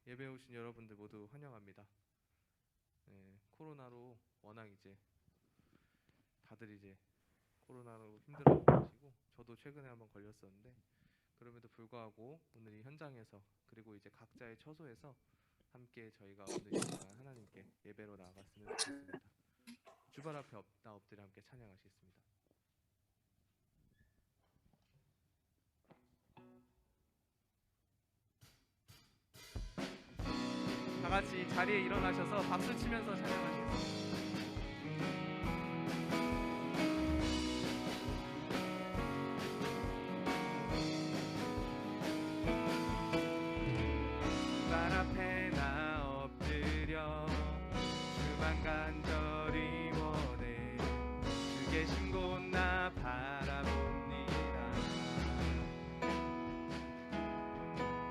예배 오신 여러분들 모두 환영합니다. 코로나로 워낙 이제 다들 이제 코로나로 힘들어 하시고 저도 최근에 한번 걸렸었는데 그럼에도 불구하고 오늘 이 현장에서 그리고 이제 각자의 처소에서 함께 저희가 오늘 이 시간 하나님께 예배로 나아갔으면 좋겠습니다. 주발 앞에 엎드려 함께 찬양하시겠습니다. 다 같이 자리에 일어나셔서 박수 치면서 찬양하시겠습니다. 발 앞에 나 엎드려 주만 간절히 원해 주 계신 곳 나 바라봅니다.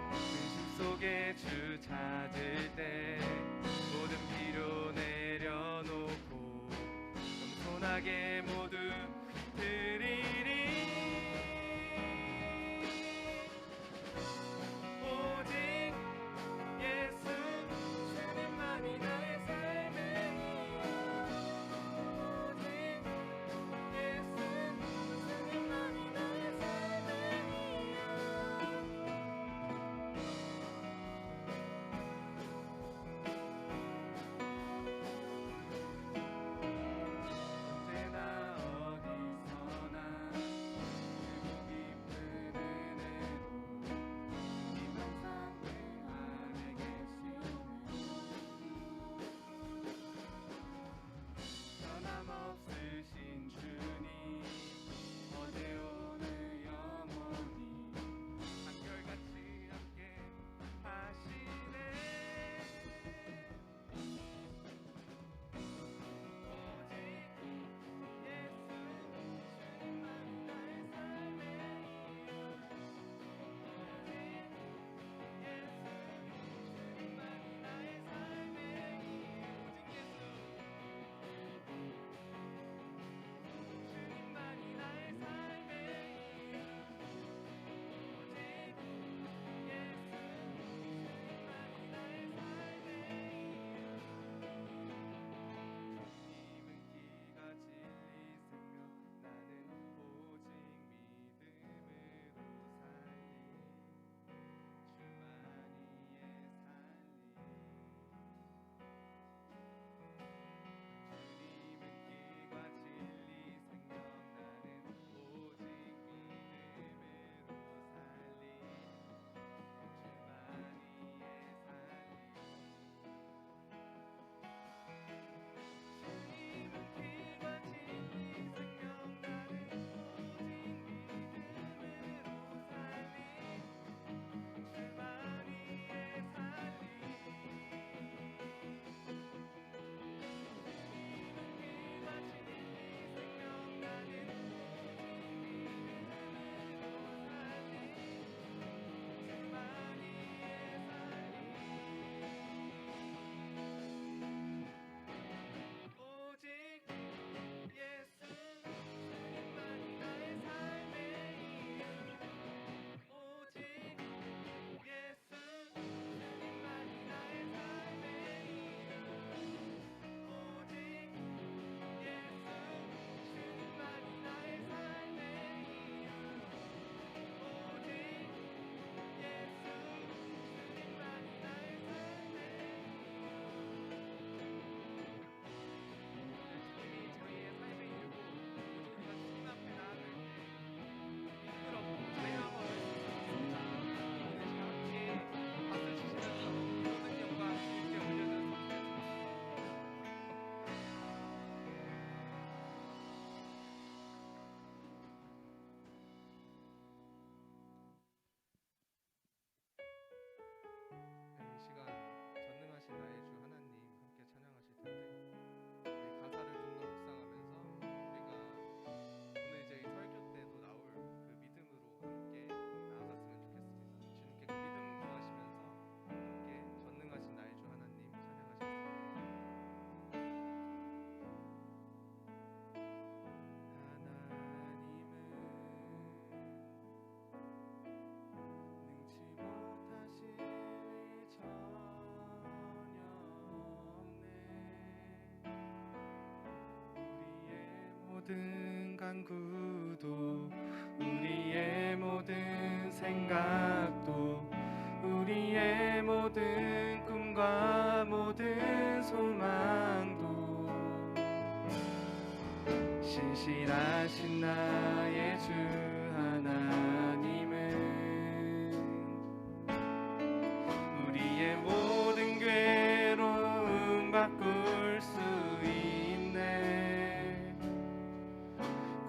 근심 속에 주 찾을 때 모든 필요 내려놓고 겸손하게 모두 드리리. 오직 예수 주님만이 나의 삶의 이유. 오직 예수 주님만이 나의 삶의 이유. 언제나 모든 간구도 우리의 모든 생각도 우리의 모든 꿈과 모든 소망도 신실하신 나의 주 하나님은 우리의 모든 괴로움 바꿀 수 있네.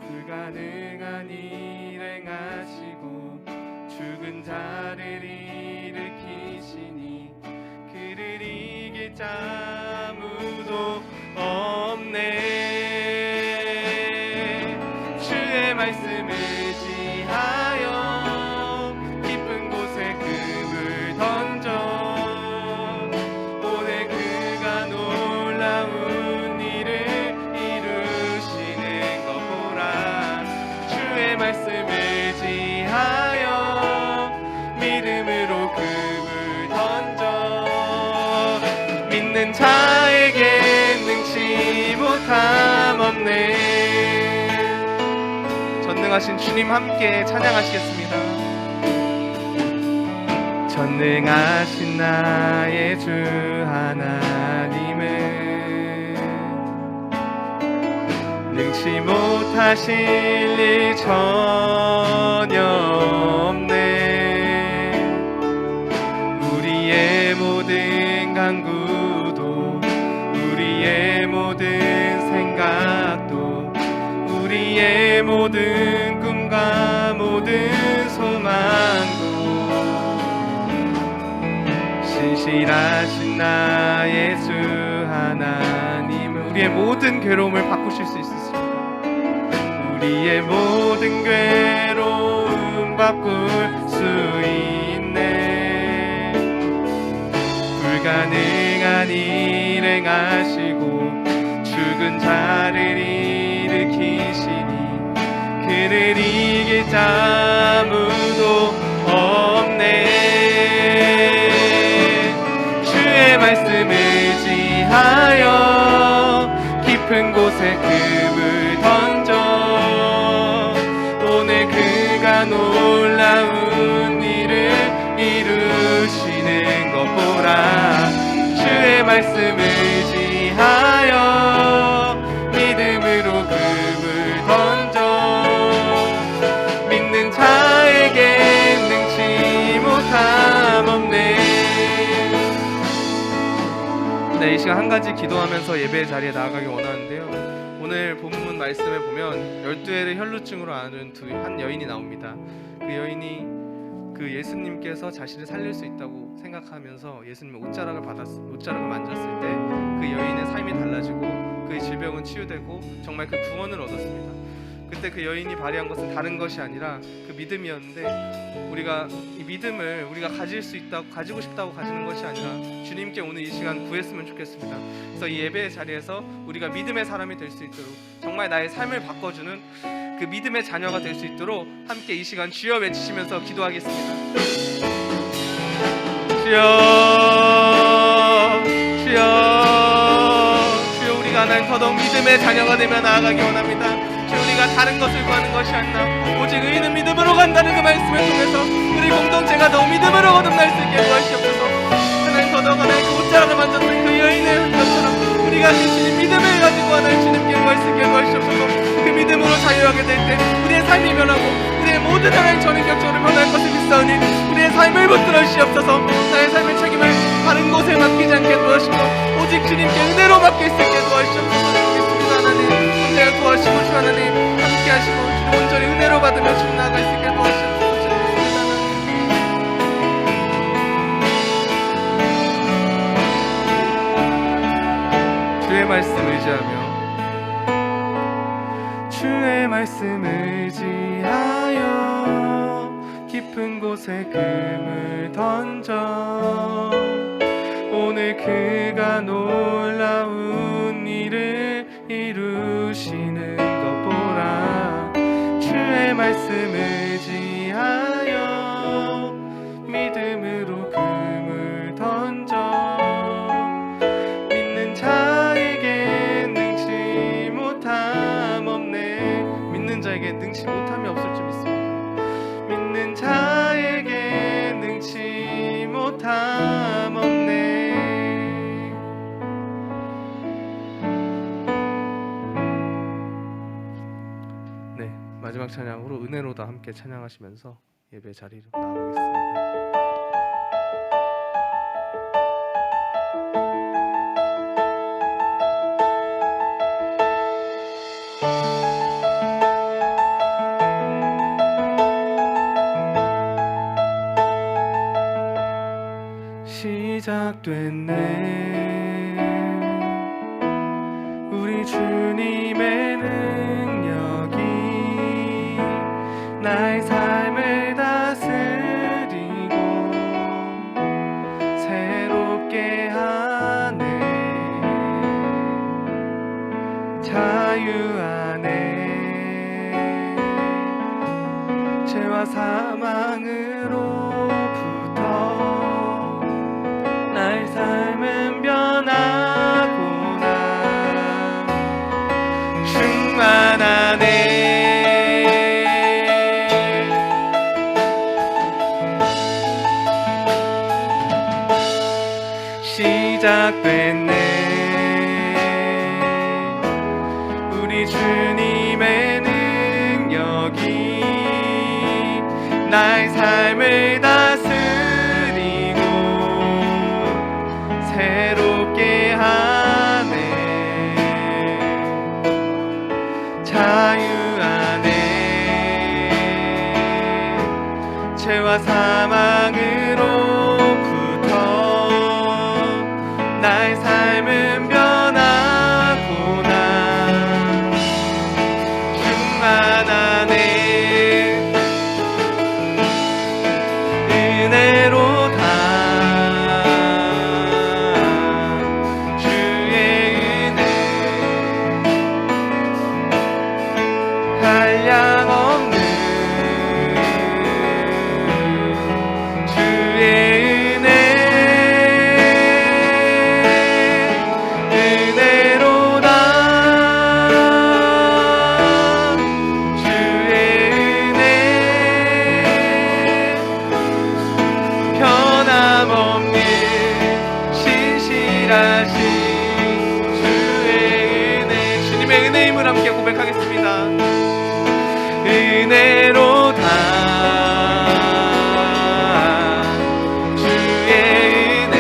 불가능한 일 행하시고 죽은 자를 일으키시니 그를 이길 자 아무도 없네. 주의 말씀을 지하여 깊은 곳에 금을 던져 오늘 그가 놀라운 일을 이루시는 것 보라. 주의 말씀을 지하여 믿음으로 금을 던져 믿는 자에게 능치 못함 없네. 전능하신 주님 함께 찬양하시겠습니다. 전능하신 나의 주 하나님은 능치 못하실 일 전혀 없네. 우리의 모든 간구도 우리의 모든 생각도 우리의 모든 꿈과 모든 소망도 신실하신 나의 주 하나님은 우리의 모든 괴로움을 바꾸실 수 있으십니다. 우리의 모든 괴로움 바꿀 수 있네. 불가능한 일 행하시고 죽은 자를 일으키시니 그를 이길 자 아무도 없네. 주의 말씀을 지하여 깊은 곳에 금을 던져 오늘 그가 놀라운 일을 이루시는 것 보라. 주의 말씀을 지하여 믿음으로 금을 던져 믿는 자에게 능치 못함 없네. 네, 이 시간 한 가지 기도하면서 예배의 자리에 나아가기 원하는데요. 오늘 본문 말씀에 보면 12회를 혈루증으로 앓은 한 여인이 나옵니다. 그 여인이 그 예수님께서 자신을 살릴 수 있다고 생각하면서 예수님의 옷자락을 만졌을 때 그 여인의 삶이 달라지고 그의 질병은 치유되고 정말 그 구원을 얻었습니다. 그때 그 여인이 발휘한 것은 다른 것이 아니라 그 믿음이었는데 우리가 이 믿음을 우리가 가지고 싶다고 가지는 것이 아니라 주님께 오늘 이 시간 구했으면 좋겠습니다. 그래서 이 예배의 자리에서 우리가 믿음의 사람이 될 수 있도록 정말 나의 삶을 바꿔주는 그 믿음의 자녀가 될 수 있도록 함께 이 시간 주여 외치시면서 기도하겠습니다. 주여, 주여, 주여, 우리가 하나님 더더욱 믿음의 자녀가 되며 나아가기 원합니다. 주여, 우리가 다른 것을 구하는 것이 아니라 오직 의인은 믿음으로 간다는 그 말씀을 통해서 우리 공동체가 더 믿음으로 거듭날 수 있게 도와주시옵소서. 하나님 더더욱 하나님 그 옷자락을 만졌던 그 여인의 흔적처럼 우리가 주님 믿음을 가지고 하나님 주님께 구할 수 있게 도와주시옵소서. 그 믿음으로 자유하게 될 때 우리의 삶이 변하고 우리의 모든 하나님 전인격적으로 변할 것을 믿사오니 우리의 삶을 붙들어 주시옵소서. 나의 삶의 책임을 다른 곳에 맡기지 않게 도와주시고 오직 주님께 은혜로 맡길 수 있게 도와주시옵소서. 주님께서 하나님 은혜를 도와주시고 주 하나님 함께 하시고 주님 온전히 은혜로 받으며 주님 나아갈 수 있게 도와주시옵소서. 주의 말씀 의지하며 주의 말씀을 지하여 깊은 곳에 금을 던져 오늘 그가 놀라운 일을 이루시는 것 보라. 주의 말씀을 지하여 믿음으로 금을 던져 믿는 자에게 능치 못함 없네. 자에게 능치 못함이 없을 줄 믿습니다. 믿는 자에게 능치 못함 없네. 네, 마지막 찬양으로 은혜로다 함께 찬양하시면서 예배 자리로 나아가겠습니다. 시작됐네 우리 주님의 능력이 나의 삶을 다스리고 새롭게 하네. 자유 안에 죄와 사망으로부터 나의 삶은 변하구나. 충만하네. 시작됐네 우리 주님의 능력이 나의 삶을 다스리고 새롭게 하네. 자유 안에 죄와 사망으로부터 나의 삶은 변하구나. 충만하네. 은혜로다 주의 은혜 한량없는 주의 은혜 은혜로다 주의 은혜 변함없는 신실하신 주의 은혜. 주님의 은혜임을 함께 고백하겠습니다. 은혜로다 주의 은혜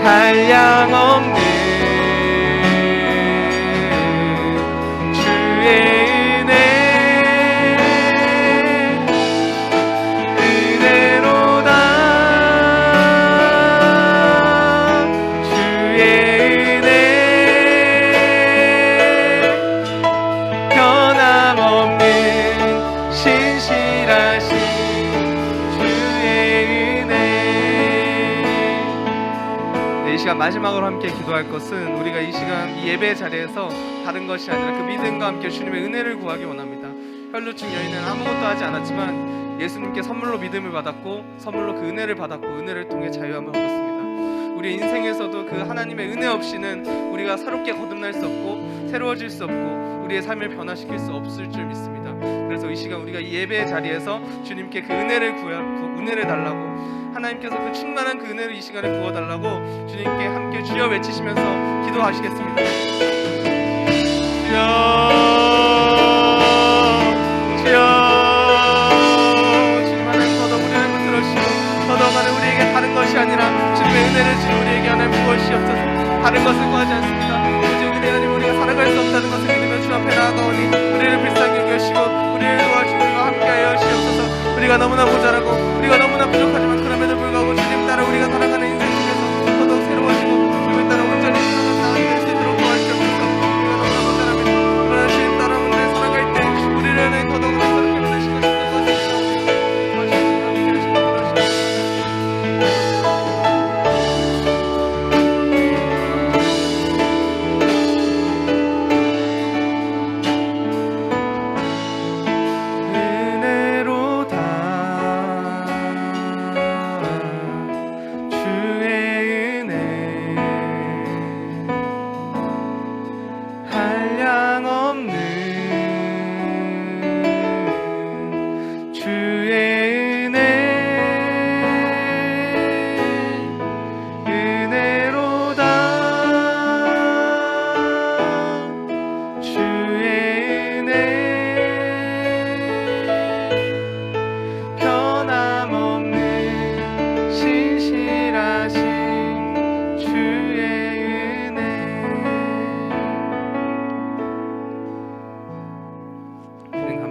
한량없는 주의 은혜 은혜로다 주의 은혜 변함없는 신실하신 주의 은혜. 네, 이 시간 마지막으로 함께 기도할 것은 우리가 이 시간 이 예배 자리에서 다른 것이 아니라 그 믿음과 함께 주님의 은혜를 구하기 원합니다. 혈루증 여인은 아무것도 하지 않았지만 예수님께 선물로 믿음을 받았고 선물로 그 은혜를 받았고 은혜를 통해 자유함을 얻었습니다. 우리 인생에서도 그 하나님의 은혜 없이는 우리가 새롭게 거듭날 수 없고 새로워질 수 없고 우리의 삶을 변화시킬 수 없을 줄 믿습니다. 그래서 이 시간 우리가 이 예배의 자리에서 주님께 그 은혜를 은혜를 달라고 하나님께서 그 충만한 그 은혜를 이 시간에 부어달라고 주님께 함께 주여 외치시면서 기도하시겠습니다. 주여 주여 주님 하나님 더더 우리 하나님 들으시고 더더가는 우리에게 다른 것이 아니라 주님의 은혜를 주님 우리에게 하나님 부어주시옵소서. 다른 것을 구하지 않습니다. 오직 은혜 하나님 우리가 살아갈 수 없다는 것을 믿으며 주 앞에 나아가오니 우리를 불쌍히 여기시고 우리를 도와주시고 우리와 함께하여 주시옵소서. 우리가 너무나 모자라고 우리가 너무나 부족하지만 그럼에도 불구하고 주님 따라 우리가 살아가는 인생 중에서 더더욱 새로워지고 주님 따라 온전히 나아갈 수 있도록 도와주시옵소서. 우리가 너무나 모자라면 그러나 주님 따라 온전히 살아갈 때 우리를 더더욱 새롭게 만드시고 싶은 것입니다. 은혜로다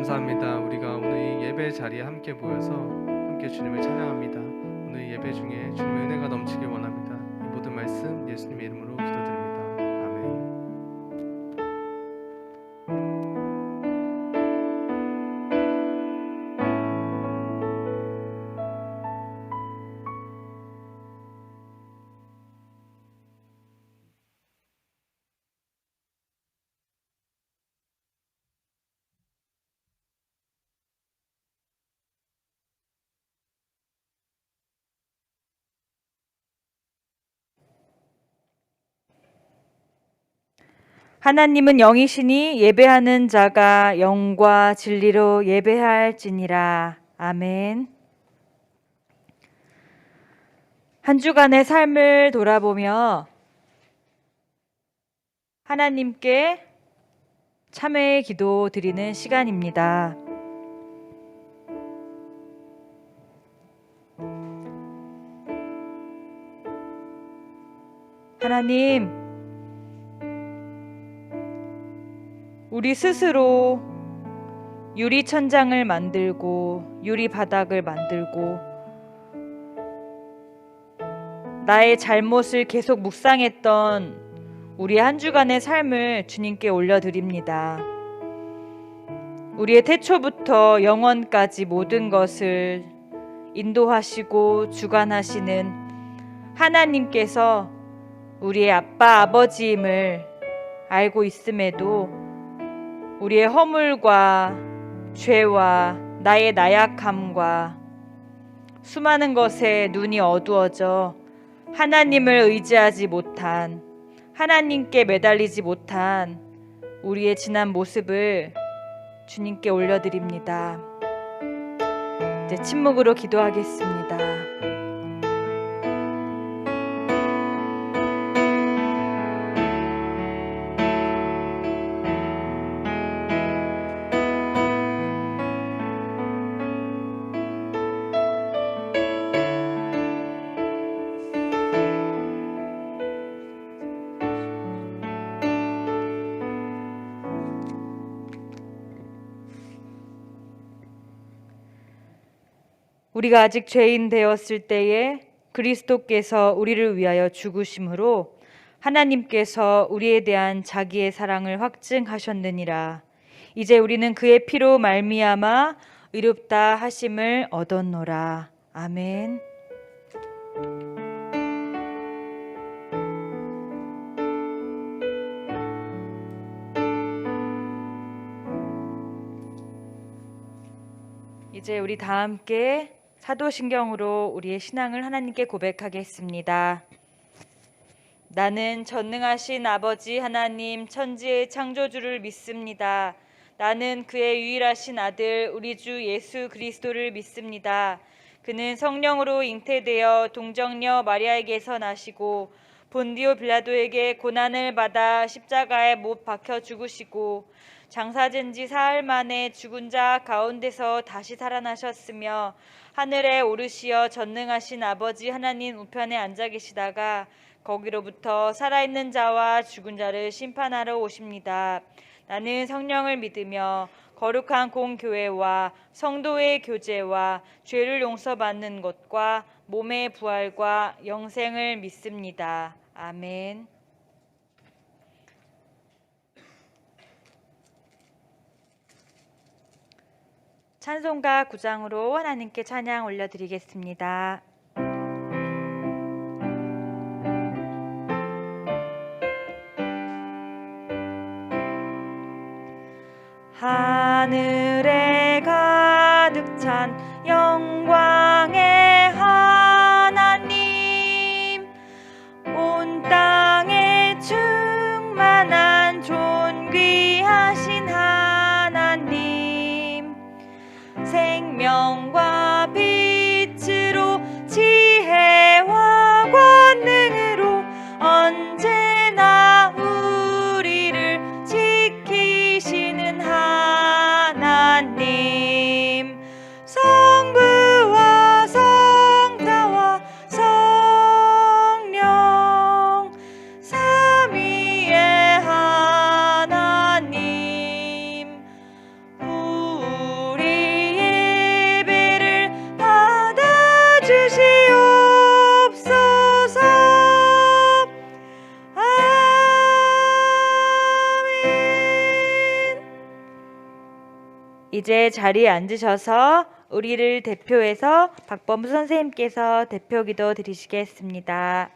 감사합니다. 우리가 오늘 이 예배 자리에 함께 모여서 함께 주님을 찬양합니다. 오늘 이 예배 중에 주님의 은혜가 넘치길 원합니다. 이 모든 말씀 예수님의 이름으로 기도드립니다. 아멘. 하나님은 영이시니 예배하는 자가 영과 진리로 예배할지니라. 아멘. 한 주간의 삶을 돌아보며 하나님께 참회의 기도 드리는 시간입니다. 하나님, 우리 스스로 유리 천장을 만들고 유리 바닥을 만들고 나의 잘못을 계속 묵상했던 우리 한 주간의 삶을 주님께 올려드립니다. 우리의 태초부터 영원까지 모든 것을 인도하시고 주관하시는 하나님께서 우리의 아빠 아버지임을 알고 있음에도 우리의 허물과 죄와 나의 나약함과 수많은 것에 눈이 어두워져 하나님을 의지하지 못한, 하나님께 매달리지 못한 우리의 지난 모습을 주님께 올려드립니다. 이제 침묵으로 기도하겠습니다. 우리가 아직 죄인 되었을 때에 그리스도께서 우리를 위하여 죽으심으로 하나님께서 우리에 대한 자기의 사랑을 확증하셨느니라. 이제 우리는 그의 피로 말미암아 의롭다 하심을 얻었노라. 아멘. 이제 우리 다 함께 사도신경으로 우리의 신앙을 하나님께 고백하겠습니다. 나는 전능하신 아버지 하나님 천지의 창조주를 믿습니다. 나는 그의 유일하신 아들 우리 주 예수 그리스도를 믿습니다. 그는 성령으로 잉태되어 동정녀 마리아에게서 나시고 본디오 빌라도에게 고난을 받아 십자가에 못 박혀 죽으시고 장사된 지 사흘 만에 죽은 자 가운데서 다시 살아나셨으며 하늘에 오르시어 전능하신 아버지 하나님 우편에 앉아 계시다가 거기로부터 살아있는 자와 죽은 자를 심판하러 오십니다. 나는 성령을 믿으며 거룩한 공교회와 성도의 교제와 죄를 용서받는 것과 몸의 부활과 영생을 믿습니다. 아멘. 찬송가 9장으로 하나님께 찬양 올려드리겠습니다. 하늘에 가득 찬 영광의 하나님, 온 땅에 충만한 존귀하신 하나님, 생명과 빛으로 지혜와 권능으로 언제나 우리를 지키시는 하나님, 성부와 이제 자리에 앉으셔서 우리를 대표해서 박범수 선생님께서 대표 기도 드리시겠습니다.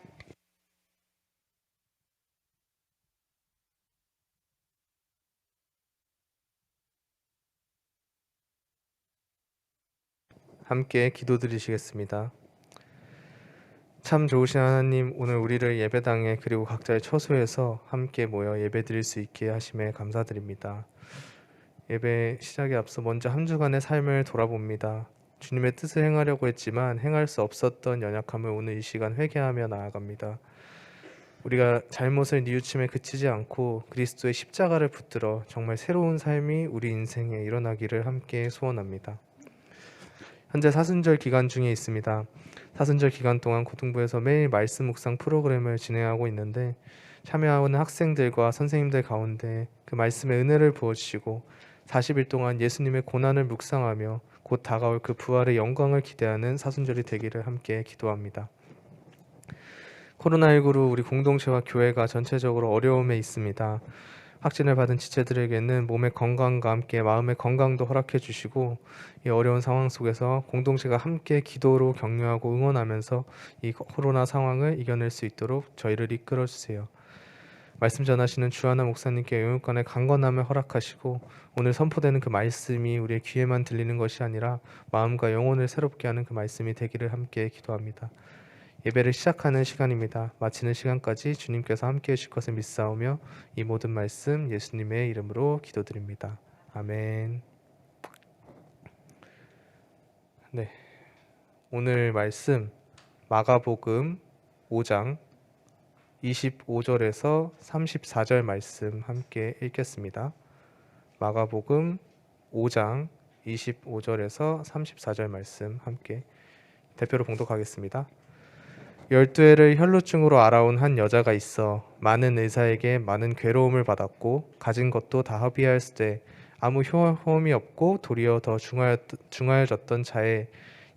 함께 기도드리시겠습니다. 참 좋으신 하나님, 오늘 우리를 예배당에 그리고 각자의 처소에서 함께 모여 예배드릴 수 있게 하심에 감사드립니다. 예배 시작에 앞서 먼저 한 주간의 삶을 돌아봅니다. 주님의 뜻을 행하려고 했지만 행할 수 없었던 연약함을 오늘 이 시간 회개하며 나아갑니다. 우리가 잘못을 뉘우침에 그치지 않고 그리스도의 십자가를 붙들어 정말 새로운 삶이 우리 인생에 일어나기를 함께 소원합니다. 현재 사순절 기간 중에 있습니다. 사순절 기간 동안 고등부에서 매일 말씀 묵상 프로그램을 진행하고 있는데 참여하는 학생들과 선생님들 가운데 그 말씀의 은혜를 부어주시고 40일 동안 예수님의 고난을 묵상하며 곧 다가올 그 부활의 영광을 기대하는 사순절이 되기를 함께 기도합니다. 코로나19로 우리 공동체와 교회가 전체적으로 어려움에 있습니다. 확진을 받은 지체들에게는 몸의 건강과 함께 마음의 건강도 허락해 주시고 이 어려운 상황 속에서 공동체가 함께 기도로 격려하고 응원하면서 이 코로나 상황을 이겨낼 수 있도록 저희를 이끌어 주세요. 말씀 전하시는 주하나 목사님께 영육간의 강건함을 허락하시고 오늘 선포되는 그 말씀이 우리의 귀에만 들리는 것이 아니라 마음과 영혼을 새롭게 하는 그 말씀이 되기를 함께 기도합니다. 예배를 시작하는 시간입니다. 마치는 시간까지 주님께서 함께해 주실 것을 믿사오며 이 모든 말씀 예수님의 이름으로 기도드립니다. 아멘. 네, 오늘 말씀 마가복음 5장 25절에서 34절 말씀 함께 읽겠습니다. 마가복음 5장 25절에서 34절 말씀 함께 대표로 봉독하겠습니다. 12해를 혈루증으로 앓아온 한 여자가 있어 많은 의사에게 많은 괴로움을 받았고 가진 것도 다 허비하였으되 아무 효험이 없고 도리어 더 중하여졌던 차에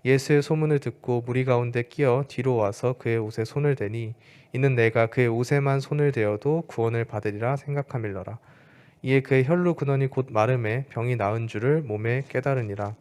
예수의 소문을 듣고 무리 가운데 끼어 뒤로 와서 그의 옷에 손을 대니 이는 내가 그의 옷에만 손을 대어도 구원을 받으리라 생각함일러라. 이에 그의 혈루 근원이 곧 마름에 병이 나은 줄을 몸에 깨달으니라.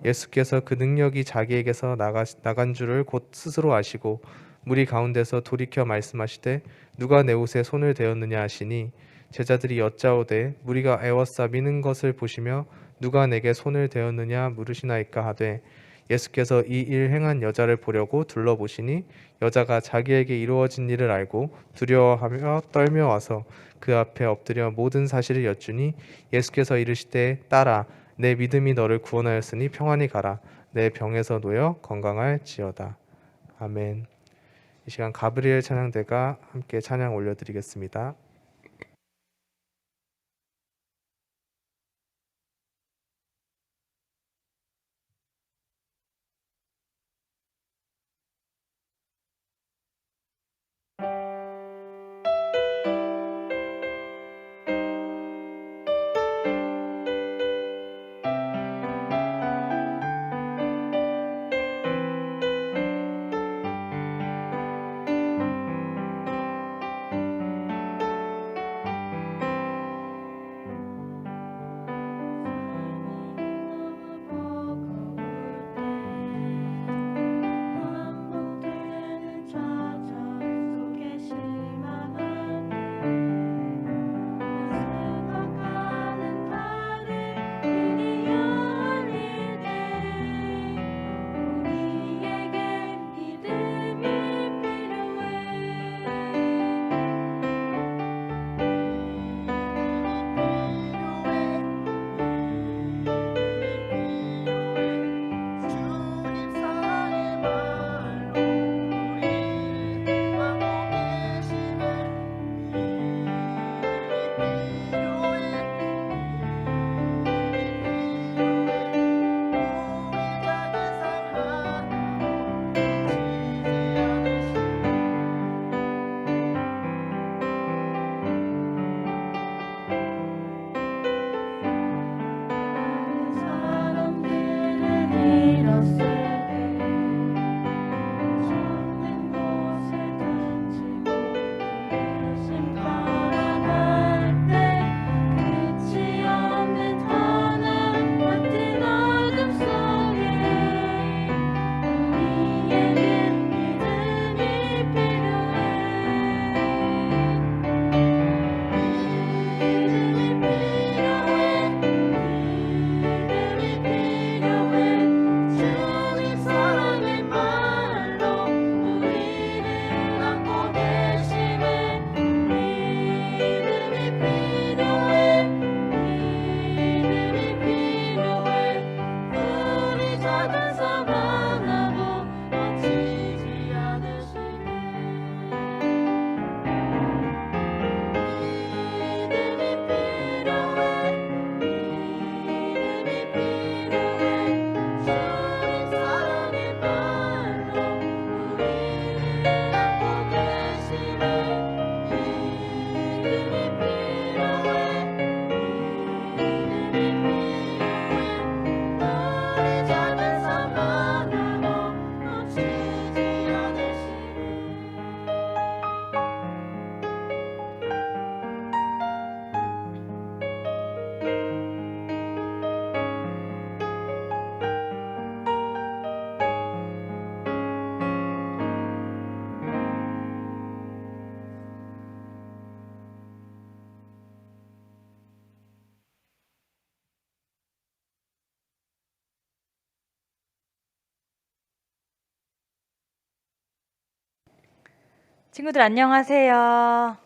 예수께서 그 능력이 자기에게서 나간 줄을 곧 스스로 아시고 무리 가운데서 돌이켜 말씀하시되 누가 내 옷에 손을 대었느냐 하시니 제자들이 여짜오되 무리가 애워싸 미는 것을 보시며 누가 내게 손을 대었느냐 물으시나이까 하되 예수께서 이 일 행한 여자를 보려고 둘러보시니 여자가 자기에게 이루어진 일을 알고 두려워하며 떨며 와서 그 앞에 엎드려 모든 사실을 여쭈니 예수께서 이르시되 딸아 내 믿음이 너를 구원하였으니 평안히 가라 내 병에서 놓여 건강할지어다. 아멘. 이 시간 가브리엘 찬양대가 함께 찬양 올려드리겠습니다. 친구들 안녕하세요.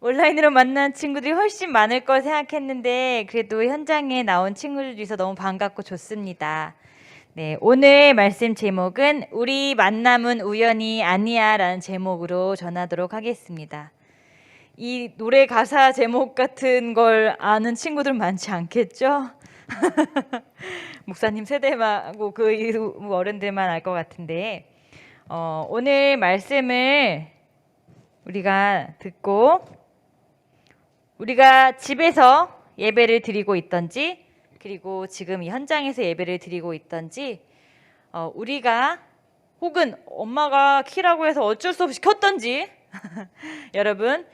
온라인으로 만난 친구들이 훨씬 많을 걸 생각했는데 그래도 현장에 나온 친구들이 있어 너무 반갑고 좋습니다. 네, 오늘 말씀 제목은 우리 만남은 우연이 아니야 라는 제목으로 전하도록 하겠습니다. 이 노래 가사 제목 같은 걸 아는 친구들 많지 않겠죠? 목사님 세대하고 그 이후 어른들만 알 것 같은데 오늘 말씀을 우리가 듣고 우리가 집에서 예배를 드리고 있던지 그리고 지금 이 현장에서 예배를 드리고 있던지 우리가 혹은 엄마가 키라고 해서 어쩔 수 없이 켰던지 여러분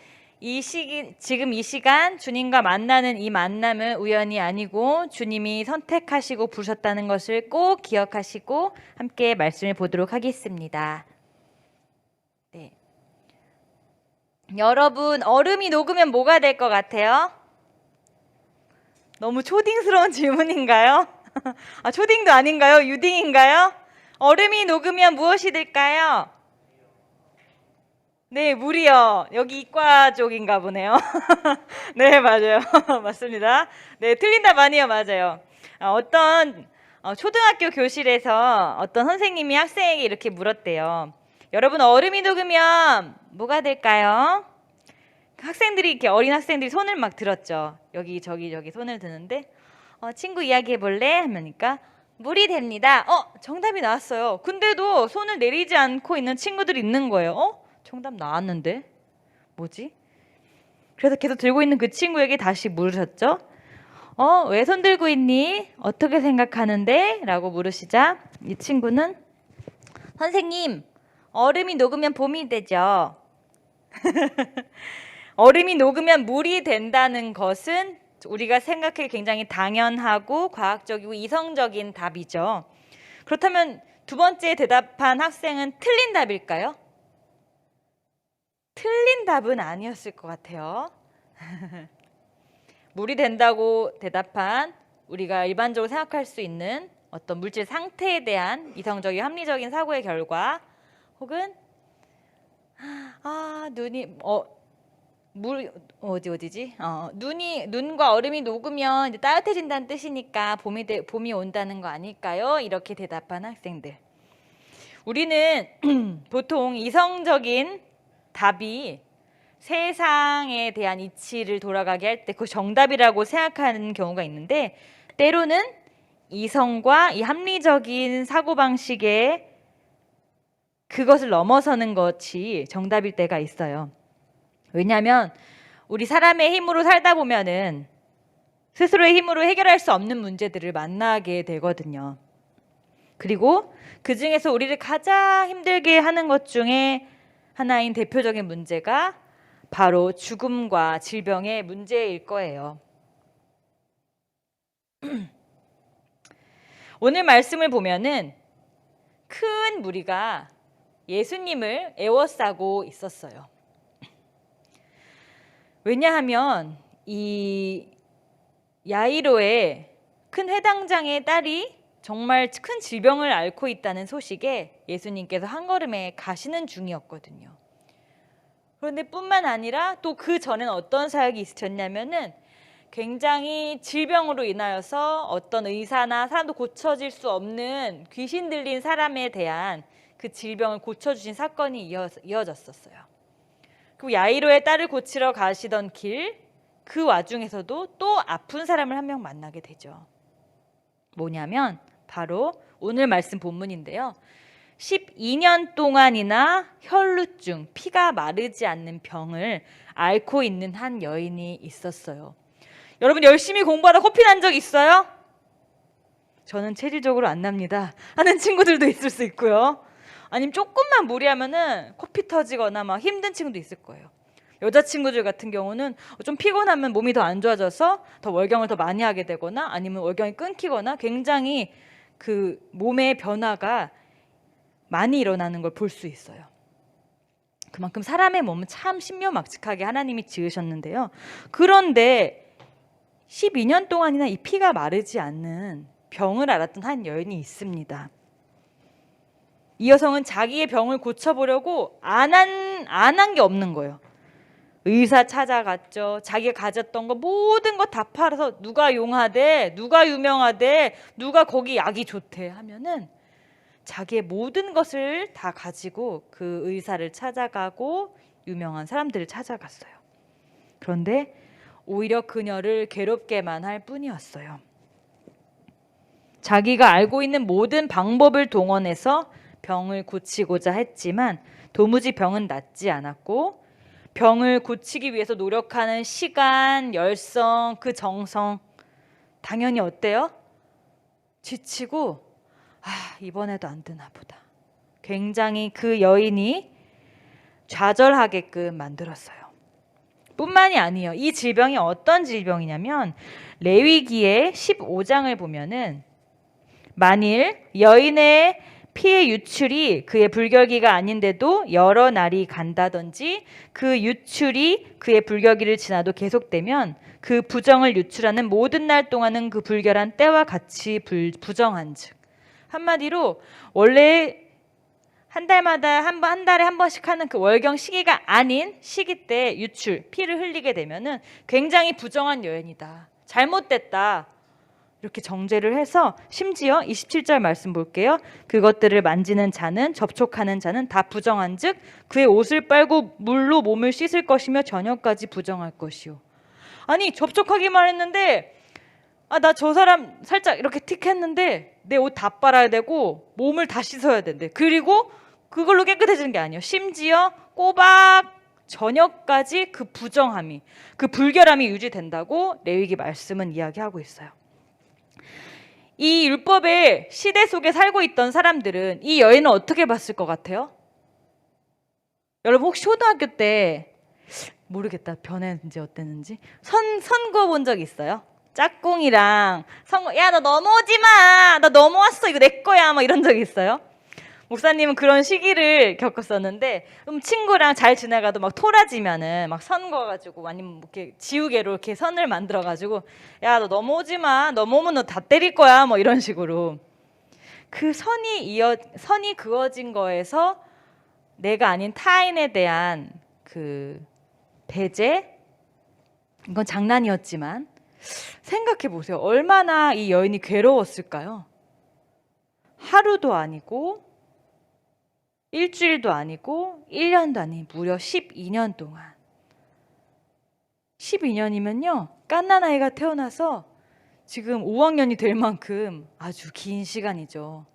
지금 이 시간 주님과 만나는 이 만남은 우연이 아니고 주님이 선택하시고 부르셨다는 것을 꼭 기억하시고 함께 말씀을 보도록 하겠습니다. 네. 여러분 얼음이 녹으면 뭐가 될 것 같아요? 너무 초딩스러운 질문인가요? 초딩도 아닌가요? 유딩인가요? 얼음이 녹으면 무엇이 될까요? 네, 물이요. 여기 이과 쪽인가 보네요. 네, 맞아요. 맞습니다. 네, 틀린 답 아니에요. 맞아요. 어떤 초등학교 교실에서 어떤 선생님이 학생에게 이렇게 물었대요. 여러분, 얼음이 녹으면 뭐가 될까요? 학생들이 이렇게 어린 학생들이 손을 막 들었죠. 여기 저기 손을 드는데 친구 이야기해 볼래? 하니까 물이 됩니다. 정답이 나왔어요. 근데도 손을 내리지 않고 있는 친구들이 있는 거예요. 정답 나왔는데 뭐지? 그래서 계속 들고 있는 그 친구에게 다시 물으셨죠. 왜 손 들고 있니? 어떻게 생각하는데? 라고 물으시자 이 친구는 선생님, 얼음이 녹으면 봄이 되죠. 얼음이 녹으면 물이 된다는 것은 우리가 생각하기 굉장히 당연하고 과학적이고 이성적인 답이죠. 그렇다면 두 번째 대답한 학생은 틀린 답일까요? 틀린 답은 아니었을 것 같아요. 물이 된다고 대답한 우리가 일반적으로 생각할 수 있는 어떤 물질 상태에 대한 이성적인 합리적인 사고의 결과 혹은 눈이 어디지? 눈과 얼음이 녹으면 이제 따뜻해진다는 뜻이니까 봄이 온다는 거 아닐까요? 이렇게 대답한 학생들. 우리는 보통 이성적인 답이 세상에 대한 이치를 돌아가게 할 때 그 정답이라고 생각하는 경우가 있는데 때로는 이성과 이 합리적인 사고방식에 그것을 넘어서는 것이 정답일 때가 있어요. 왜냐하면 우리 사람의 힘으로 살다 보면은 스스로의 힘으로 해결할 수 없는 문제들을 만나게 되거든요. 그리고 그 중에서 우리를 가장 힘들게 하는 것 중에 하나인 대표적인 문제가 바로 죽음과 질병의 문제일 거예요. 오늘 말씀을 보면은 큰 무리가 예수님을 애워싸고 있었어요. 왜냐하면 이 야이로의 큰 회당장의 딸이 정말 큰 질병을 앓고 있다는 소식에 예수님께서 한 걸음에 가시는 중이었거든요. 그런데 뿐만 아니라 또 그 전에는 어떤 사역이 있으셨냐면은 굉장히 질병으로 인하여서 어떤 의사나 사람도 고쳐질 수 없는 귀신 들린 사람에 대한 그 질병을 고쳐주신 사건이 이어졌었어요. 그리고 야이로의 딸을 고치러 가시던 길 그 와중에서도 또 아픈 사람을 한 명 만나게 되죠. 뭐냐면 바로 오늘 말씀 본문인데요. 12년 동안이나 혈루증, 피가 마르지 않는 병을 앓고 있는 한 여인이 있었어요. 여러분 열심히 공부하다 코피 난 적 있어요? 저는 체질적으로 안 납니다 하는 친구들도 있을 수 있고요. 아니면 조금만 무리하면은 코피 터지거나 막 힘든 친구도 있을 거예요. 여자친구들 같은 경우는 좀 피곤하면 몸이 더 안 좋아져서 더 월경을 더 많이 하게 되거나 아니면 월경이 끊기거나 굉장히 그 몸의 변화가 많이 일어나는 걸 볼 수 있어요. 그만큼 사람의 몸은 참 신묘막측하게 하나님이 지으셨는데요. 그런데 12년 동안이나 이 피가 마르지 않는 병을 앓았던 한 여인이 있습니다. 이 여성은 자기의 병을 고쳐보려고 안 한 게 없는 거예요. 의사 찾아갔죠. 자기가 가졌던 거 모든 거 다 팔아서 누가 용하대, 누가 유명하대, 누가 거기 약이 좋대 하면은 자기의 모든 것을 다 가지고 그 의사를 찾아가고 유명한 사람들을 찾아갔어요. 그런데 오히려 그녀를 괴롭게만 할 뿐이었어요. 자기가 알고 있는 모든 방법을 동원해서 병을 고치고자 했지만 도무지 병은 낫지 않았고 병을 고치기 위해서 노력하는 시간, 열성, 그 정성 당연히 어때요? 지치고 이번에도 안 되나 보다. 굉장히 그 여인이 좌절하게끔 만들었어요. 뿐만이 아니에요. 이 질병이 어떤 질병이냐면 레위기의 15장을 보면은 만일 여인의 피의 유출이 그의 불결기가 아닌데도 여러 날이 간다든지 그 유출이 그의 불결기를 지나도 계속되면 그 부정을 유출하는 모든 날 동안은 그 불결한 때와 같이 부정한즉, 한마디로 원래 한 달마다 한 달에 한 번씩 하는 그 월경 시기가 아닌 시기 때 유출, 피를 흘리게 되면은 굉장히 부정한 여인이다, 잘못됐다, 이렇게 정죄를 해서 심지어 27절 말씀 볼게요. 그것들을 만지는 자는, 접촉하는 자는 다 부정한즉 그의 옷을 빨고 물로 몸을 씻을 것이며 저녁까지 부정할 것이요. 아니 접촉하기만 했는데 나 저 사람 살짝 이렇게 틱 했는데 내 옷 다 빨아야 되고 몸을 다 씻어야 된대. 그리고 그걸로 깨끗해지는 게 아니에요. 심지어 꼬박 저녁까지 그 부정함이, 그 불결함이 유지된다고 레위기 말씀은 이야기하고 있어요. 이 율법의 시대 속에 살고 있던 사람들은 이 여인을 어떻게 봤을 것 같아요? 여러분 혹시 초등학교 때 모르겠다 변했는지 어땠는지 선거 본 적 있어요? 짝꿍이랑 선거, 야 너 넘어오지 마, 나 넘어왔어, 이거 내 거야, 막 이런 적 있어요? 목사님은 그런 시기를 겪었었는데 친구랑 잘 지내가도 막 토라지면은 막 선 거가지고 아니면 이렇게 지우개로 이렇게 선을 만들어가지고 야 너 넘어오지 마, 넘어오면 너 다 때릴 거야, 뭐 이런 식으로 그 선이 그어진 거에서 내가 아닌 타인에 대한 그 배제, 이건 장난이었지만 생각해 보세요. 얼마나 이 여인이 괴로웠을까요? 하루도 아니고 일주일도 아니고 1년도 아닌 무려 12년 동안. 12년이면요 갓난아이가 태어나서 지금 5학년이 될 만큼 아주 긴 시간이죠.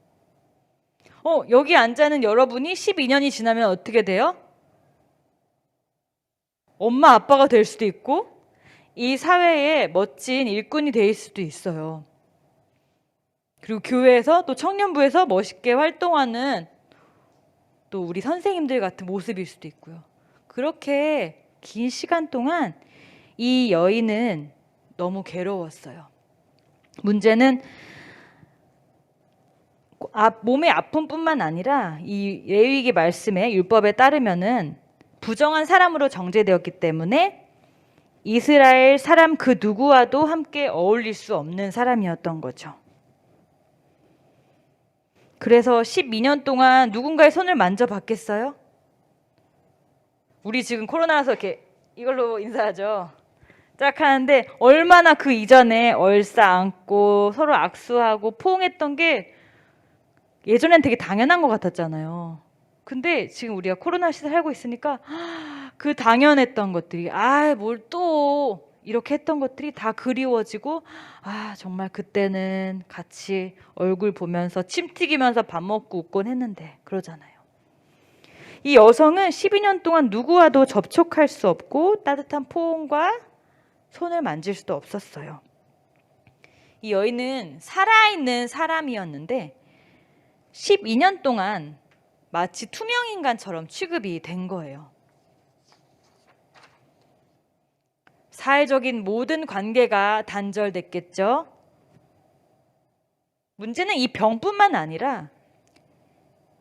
여기 앉아있는 여러분이 12년이 지나면 어떻게 돼요? 엄마 아빠가 될 수도 있고 이 사회에 멋진 일꾼이 될 수도 있어요. 그리고 교회에서 또 청년부에서 멋있게 활동하는 또 우리 선생님들 같은 모습일 수도 있고요. 그렇게 긴 시간 동안 이 여인은 너무 괴로웠어요. 문제는 몸의 아픔뿐만 아니라 이 레위기 말씀에 율법에 따르면은 부정한 사람으로 정죄되었기 때문에 이스라엘 사람 그 누구와도 함께 어울릴 수 없는 사람이었던 거죠. 그래서 12년 동안 누군가의 손을 만져봤겠어요? 우리 지금 코로나라서 이렇게 이걸로 인사하죠. 딱 하는데 얼마나 그 이전에 얼싸 안고 서로 악수하고 포옹했던 게 예전엔 되게 당연한 것 같았잖아요. 근데 지금 우리가 코로나 시대 살고 있으니까 그 당연했던 것들이 뭘 또 이렇게 했던 것들이 다 그리워지고 정말 그때는 같이 얼굴 보면서 침 튀기면서 밥 먹고 웃곤 했는데 그러잖아요. 이 여성은 12년 동안 누구와도 접촉할 수 없고 따뜻한 포옹과 손을 만질 수도 없었어요. 이 여인은 살아있는 사람이었는데 12년 동안 마치 투명인간처럼 취급이 된 거예요. 사회적인 모든 관계가 단절됐겠죠. 문제는 이 병뿐만 아니라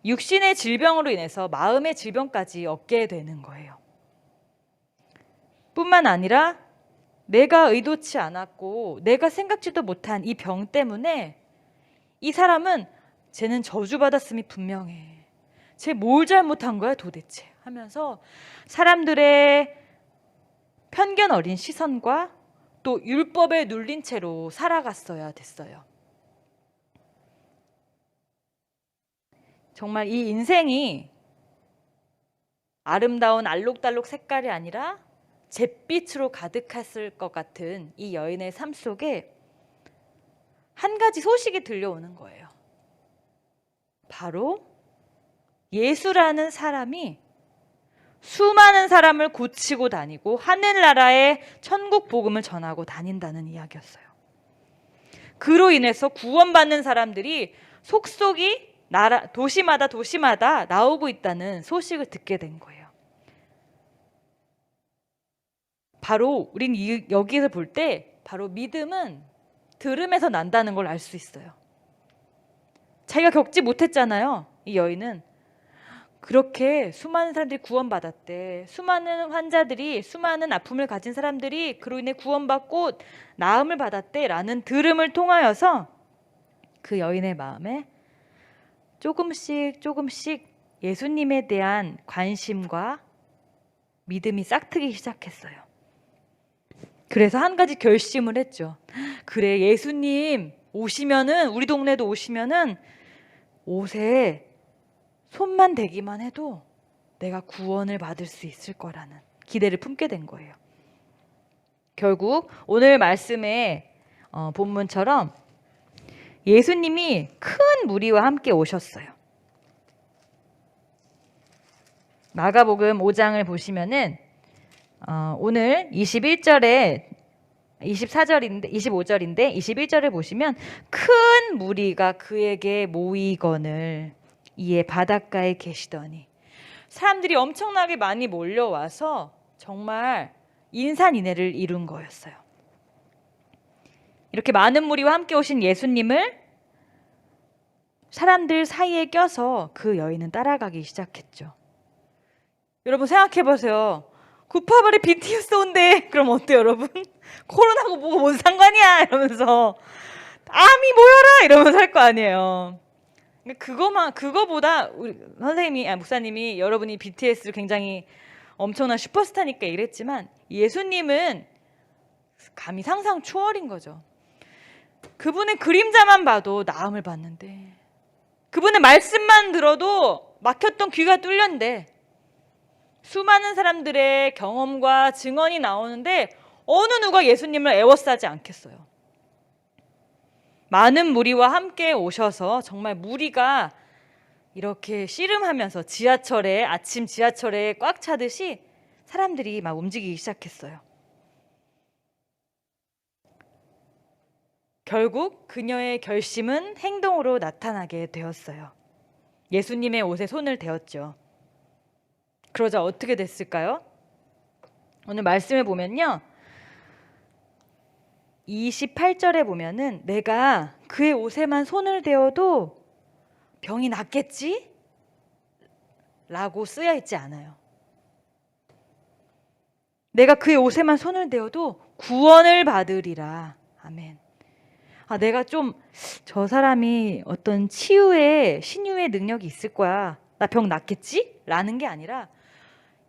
육신의 질병으로 인해서 마음의 질병까지 얻게 되는 거예요. 뿐만 아니라 내가 의도치 않았고 내가 생각지도 못한 이 병 때문에 이 사람은 쟤는 저주받았음이 분명해. 쟤 뭘 잘못한 거야 도대체 하면서 사람들의 편견 어린 시선과 또 율법에 눌린 채로 살아갔어야 됐어요. 정말 이 인생이 아름다운 알록달록 색깔이 아니라 잿빛으로 가득했을 것 같은 이 여인의 삶 속에 한 가지 소식이 들려오는 거예요. 바로 예수라는 사람이 수많은 사람을 고치고 다니고 하늘나라의 천국 복음을 전하고 다닌다는 이야기였어요. 그로 인해서 구원받는 사람들이 속속이 도시마다 나오고 있다는 소식을 듣게 된 거예요. 바로 우린 여기서 볼 때 바로 믿음은 들음에서 난다는 걸 알 수 있어요. 자기가 겪지 못했잖아요. 이 여인은 그렇게 수많은 사람들이 구원받았대. 수많은 환자들이 수많은 아픔을 가진 사람들이 그로 인해 구원받고 나음을 받았대 라는 들음을 통하여서 그 여인의 마음에 조금씩 예수님에 대한 관심과 믿음이 싹트기 시작했어요. 그래서 한 가지 결심을 했죠. 그래, 예수님 오시면은, 우리 동네도 오시면은 옷에 손만 대기만 해도 내가 구원을 받을 수 있을 거라는 기대를 품게 된 거예요. 결국 오늘 말씀의 본문처럼 예수님이 큰 무리와 함께 오셨어요. 마가복음 5장을 보시면은 오늘 21절에 25절인데 21절을 보시면 큰 무리가 그에게 모이거늘 이에 바닷가에 계시더니, 사람들이 엄청나게 많이 몰려와서 정말 인산인해를 이룬 거였어요. 이렇게 많은 무리와 함께 오신 예수님을 사람들 사이에 껴서 그 여인은 따라가기 시작했죠. 여러분 생각해 보세요. 구파발에 BTS 온대. 그럼 어때요, 여러분? 코로나고 뭐고 뭔 상관이야 이러면서 아미 모여라 이러면서 할 거 아니에요. 그거보다 우리 목사님이 여러분이 BTS를 굉장히 엄청난 슈퍼스타니까 이랬지만 예수님은 감히 상상 초월인 거죠. 그분의 그림자만 봐도 나음을 받는데, 그분의 말씀만 들어도 막혔던 귀가 뚫렸는데, 수많은 사람들의 경험과 증언이 나오는데 어느 누가 예수님을 애워싸지 않겠어요. 많은 무리와 함께 오셔서 정말 무리가 이렇게 씨름하면서 아침 지하철에 꽉 차듯이 사람들이 막 움직이기 시작했어요. 결국 그녀의 결심은 행동으로 나타나게 되었어요. 예수님의 옷에 손을 대었죠. 그러자 어떻게 됐을까요? 오늘 말씀을 보면요, 28절에 보면은 내가 그의 옷에만 손을 대어도 병이 낫겠지? 라고 쓰여 있지 않아요. 내가 그의 옷에만 손을 대어도 구원을 받으리라. 아멘. 내가 좀 저 사람이 어떤 치유의 신유의 능력이 있을 거야. 나 병 낫겠지? 라는 게 아니라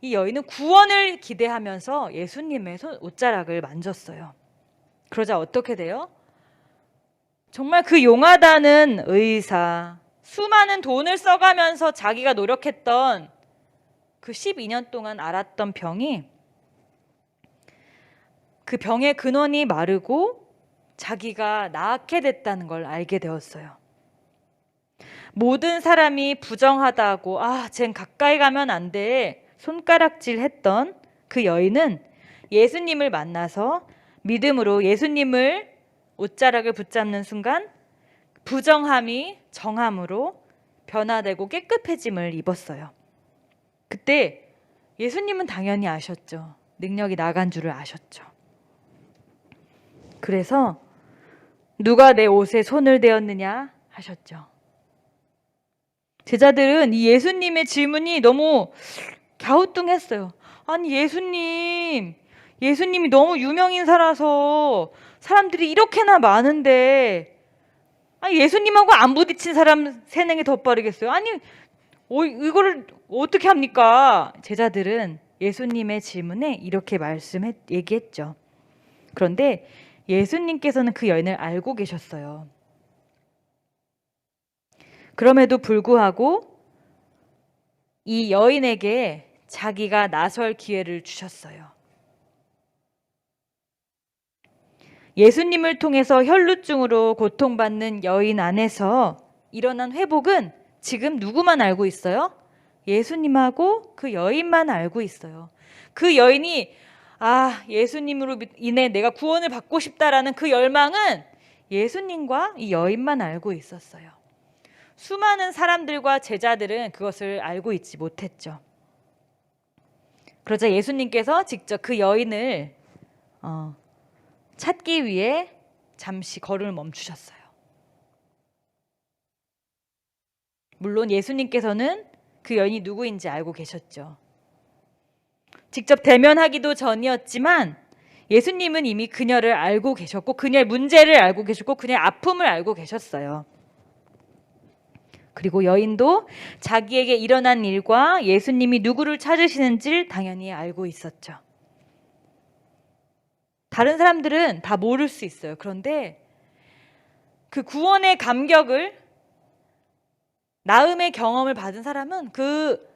이 여인은 구원을 기대하면서 예수님의 옷자락을 만졌어요. 그러자 어떻게 돼요? 정말 그 용하다는 의사, 수많은 돈을 써가면서 자기가 노력했던 그 12년 동안 앓았던 병이, 그 병의 근원이 마르고 자기가 낫게 됐다는 걸 알게 되었어요. 모든 사람이 부정하다고 쟨 가까이 가면 안 돼 손가락질 했던 그 여인은 예수님을 만나서 믿음으로 예수님을 옷자락을 붙잡는 순간 부정함이 정함으로 변화되고 깨끗해짐을 입었어요. 그때 예수님은 당연히 아셨죠. 능력이 나간 줄을 아셨죠. 그래서 누가 내 옷에 손을 대었느냐 하셨죠. 제자들은 이 예수님의 질문이 너무 갸우뚱했어요. 아니 예수님이 너무 유명인사라서 사람들이 이렇게나 많은데 아니 예수님하고 안 부딪힌 사람 세는 게 더 빠르겠어요. 아니 이거를 어떻게 합니까? 제자들은 예수님의 질문에 이렇게 얘기했죠. 그런데 예수님께서는 그 여인을 알고 계셨어요. 그럼에도 불구하고 이 여인에게 자기가 나설 기회를 주셨어요. 예수님을 통해서 혈루증으로 고통받는 여인 안에서 일어난 회복은 지금 누구만 알고 있어요? 예수님하고 그 여인만 알고 있어요. 그 여인이 예수님으로 인해 내가 구원을 받고 싶다라는 그 열망은 예수님과 이 여인만 알고 있었어요. 수많은 사람들과 제자들은 그것을 알고 있지 못했죠. 그러자 예수님께서 직접 그 여인을 찾기 위해 잠시 걸음을 멈추셨어요. 물론 예수님께서는 그 여인이 누구인지 알고 계셨죠. 직접 대면하기도 전이었지만 예수님은 이미 그녀를 알고 계셨고 그녀의 문제를 알고 계셨고 그녀의 아픔을 알고 계셨어요. 그리고 여인도 자기에게 일어난 일과 예수님이 누구를 찾으시는지를 당연히 알고 있었죠. 다른 사람들은 다 모를 수 있어요. 그런데 그 구원의 감격을 나음의 경험을 받은 사람은 그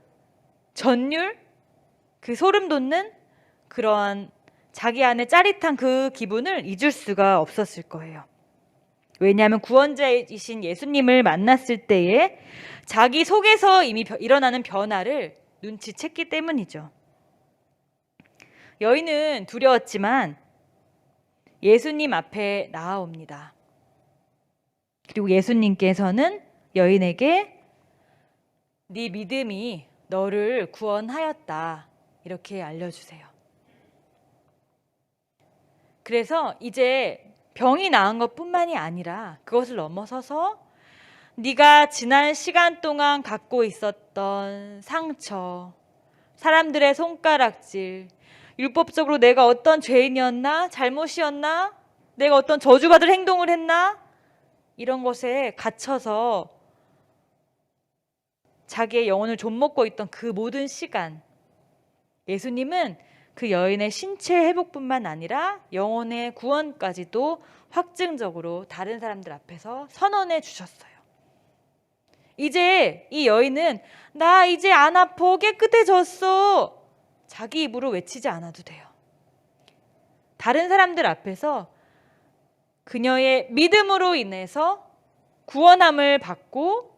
전율, 그 소름 돋는 그러한 자기 안에 짜릿한 그 기분을 잊을 수가 없었을 거예요. 왜냐하면 구원자이신 예수님을 만났을 때에 자기 속에서 이미 일어나는 변화를 눈치챘기 때문이죠. 여인은 두려웠지만 예수님 앞에 나아옵니다. 그리고 예수님께서는 여인에게 네 믿음이 너를 구원하였다 이렇게 알려주세요. 그래서 이제 병이 나은 것뿐만이 아니라 그것을 넘어서서 네가 지난 시간 동안 갖고 있었던 상처, 사람들의 손가락질, 율법적으로 내가 어떤 죄인이었나, 잘못이었나, 내가 어떤 저주받을 행동을 했나 이런 것에 갇혀서 자기의 영혼을 좀먹고 있던 그 모든 시간, 예수님은 그 여인의 신체 회복뿐만 아니라 영혼의 구원까지도 확증적으로 다른 사람들 앞에서 선언해 주셨어요. 이제 이 여인은 나 이제 안 아파, 깨끗해졌어 자기 입으로 외치지 않아도 돼요. 다른 사람들 앞에서 그녀의 믿음으로 인해서 구원함을 받고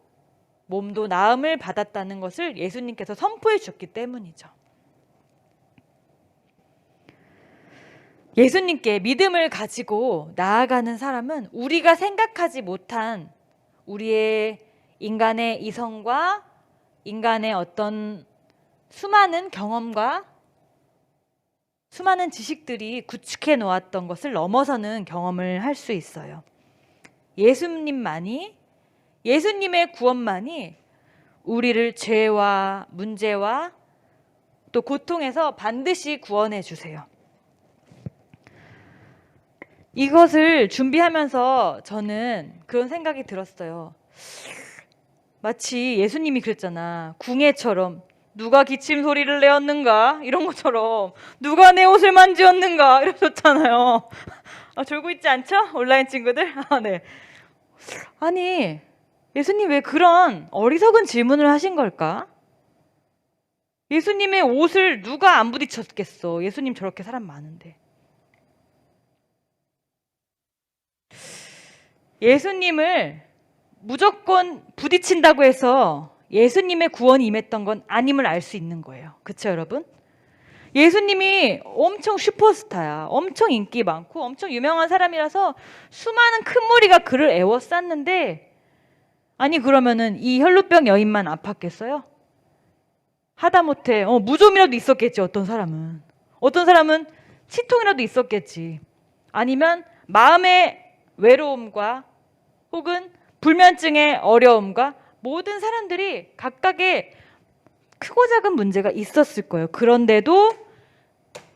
몸도 나음을 받았다는 것을 예수님께서 선포해 주셨기 때문이죠. 예수님께 믿음을 가지고 나아가는 사람은 우리가 생각하지 못한 우리의 인간의 이성과 인간의 어떤 수많은 경험과 수많은 지식들이 구축해 놓았던 것을 넘어서는 경험을 할 수 있어요. 예수님의 구원만이 우리를 죄와 문제와 또 고통에서 반드시 구원해 주세요. 이것을 준비하면서 저는 그런 생각이 들었어요. 마치 예수님이 그랬잖아. 궁예처럼 누가 기침 소리를 내었는가 이런 것처럼 누가 내 옷을 만지었는가 이러셨잖아요. 졸고 있지 않죠? 온라인 친구들? 네. 아니 예수님 왜 그런 어리석은 질문을 하신 걸까? 예수님의 옷을 누가 안 부딪혔겠어. 예수님 저렇게 사람 많은데. 예수님을 무조건 부딪힌다고 해서 예수님의 구원이 임했던 건 아님을 알 수 있는 거예요. 그렇죠, 여러분? 예수님이 엄청 슈퍼스타야. 엄청 인기 많고 엄청 유명한 사람이라서 수많은 큰 무리가 그를 애워쌌는데 아니 그러면은 이 혈루병 여인만 아팠겠어요? 하다못해 무좀이라도 있었겠지. 어떤 사람은 치통이라도 있었겠지. 아니면 마음의 외로움과 혹은 불면증의 어려움과 모든 사람들이 각각의 크고 작은 문제가 있었을 거예요. 그런데도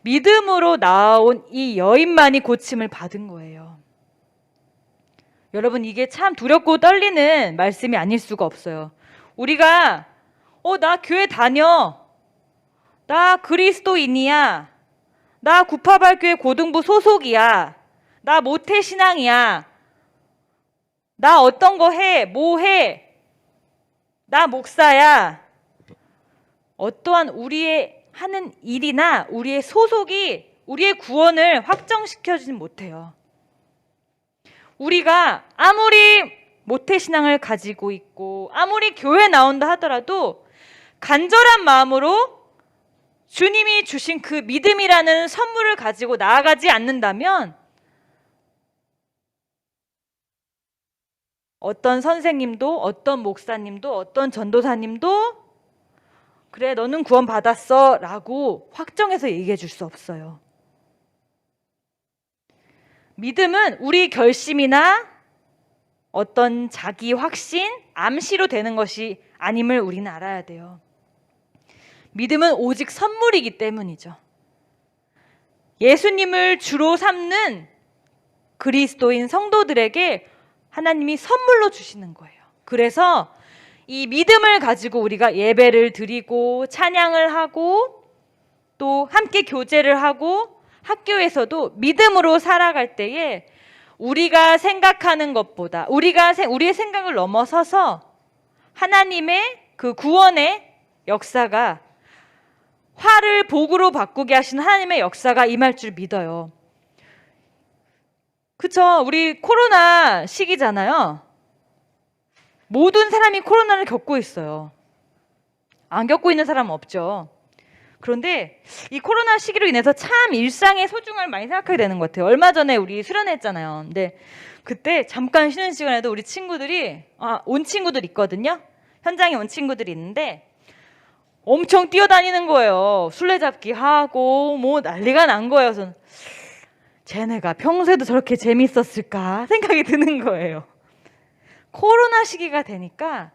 믿음으로 나온 이 여인만이 고침을 받은 거예요. 여러분, 이게 참 두렵고 떨리는 말씀이 아닐 수가 없어요. 우리가 나 교회 다녀, 나 그리스도인이야, 나 구파발교회 고등부 소속이야, 나 모태신앙이야, 나 어떤 거 해, 뭐 해, 나 목사야. 어떠한 우리의 하는 일이나 우리의 소속이 우리의 구원을 확정시켜주진 못해요. 우리가 아무리 모태신앙을 가지고 있고 아무리 교회 나온다 하더라도 간절한 마음으로 주님이 주신 그 믿음이라는 선물을 가지고 나아가지 않는다면 어떤 선생님도 어떤 목사님도 어떤 전도사님도 그래 너는 구원 받았어 라고 확정해서 얘기해 줄 수 없어요. 믿음은 우리 결심이나 어떤 자기 확신, 암시로 되는 것이 아님을 우리는 알아야 돼요. 믿음은 오직 선물이기 때문이죠. 예수님을 주로 삼는 그리스도인 성도들에게 하나님이 선물로 주시는 거예요. 그래서 이 믿음을 가지고 우리가 예배를 드리고 찬양을 하고 또 함께 교제를 하고 학교에서도 믿음으로 살아갈 때에 우리가 생각하는 것보다 우리의 생각을 넘어서서 하나님의 그 구원의 역사가 화를 복으로 바꾸게 하시는 하나님의 역사가 임할 줄 믿어요. 그쵸? 우리 코로나 시기잖아요. 모든 사람이 코로나를 겪고 있어요. 안 겪고 있는 사람은 없죠. 그런데 이 코로나 시기로 인해서 참 일상의 소중함을 많이 생각하게 되는 것 같아요. 얼마 전에 우리 수련회했잖아요. 근데 그때 잠깐 쉬는 시간에도 우리 친구들이 온 친구들 있거든요. 현장에 온 친구들이 있는데 엄청 뛰어다니는 거예요. 술래잡기 하고 뭐 난리가 난 거예요. 그래서 쟤네가 평소에도 저렇게 재밌었을까 생각이 드는 거예요. 코로나 시기가 되니까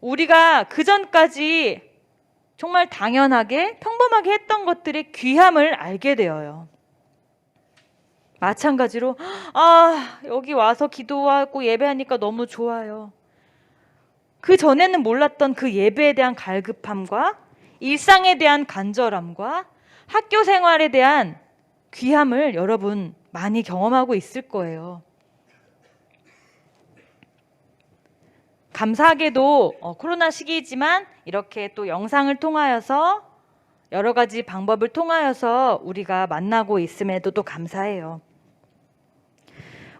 우리가 그전까지 정말 당연하게 평범하게 했던 것들의 귀함을 알게 되어요. 마찬가지로 여기 와서 기도하고 예배하니까 너무 좋아요. 그 전에는 몰랐던 그 예배에 대한 갈급함과 일상에 대한 간절함과 학교 생활에 대한 귀함을 여러분 많이 경험하고 있을 거예요. 감사하게도 코로나 시기이지만 이렇게 또 영상을 통하여서 여러 가지 방법을 통하여서 우리가 만나고 있음에도 또 감사해요.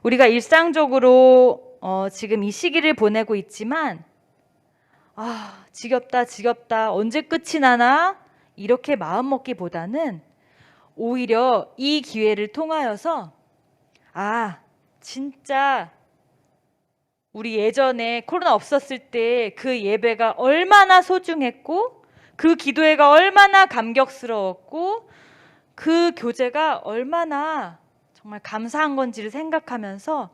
우리가 일상적으로 지금 이 시기를 보내고 있지만 지겹다 언제 끝이 나나 이렇게 마음먹기보다는 오히려 이 기회를 통하여서 진짜 우리 예전에 코로나 없었을 때 그 예배가 얼마나 소중했고 그 기도회가 얼마나 감격스러웠고 그 교제가 얼마나 정말 감사한 건지를 생각하면서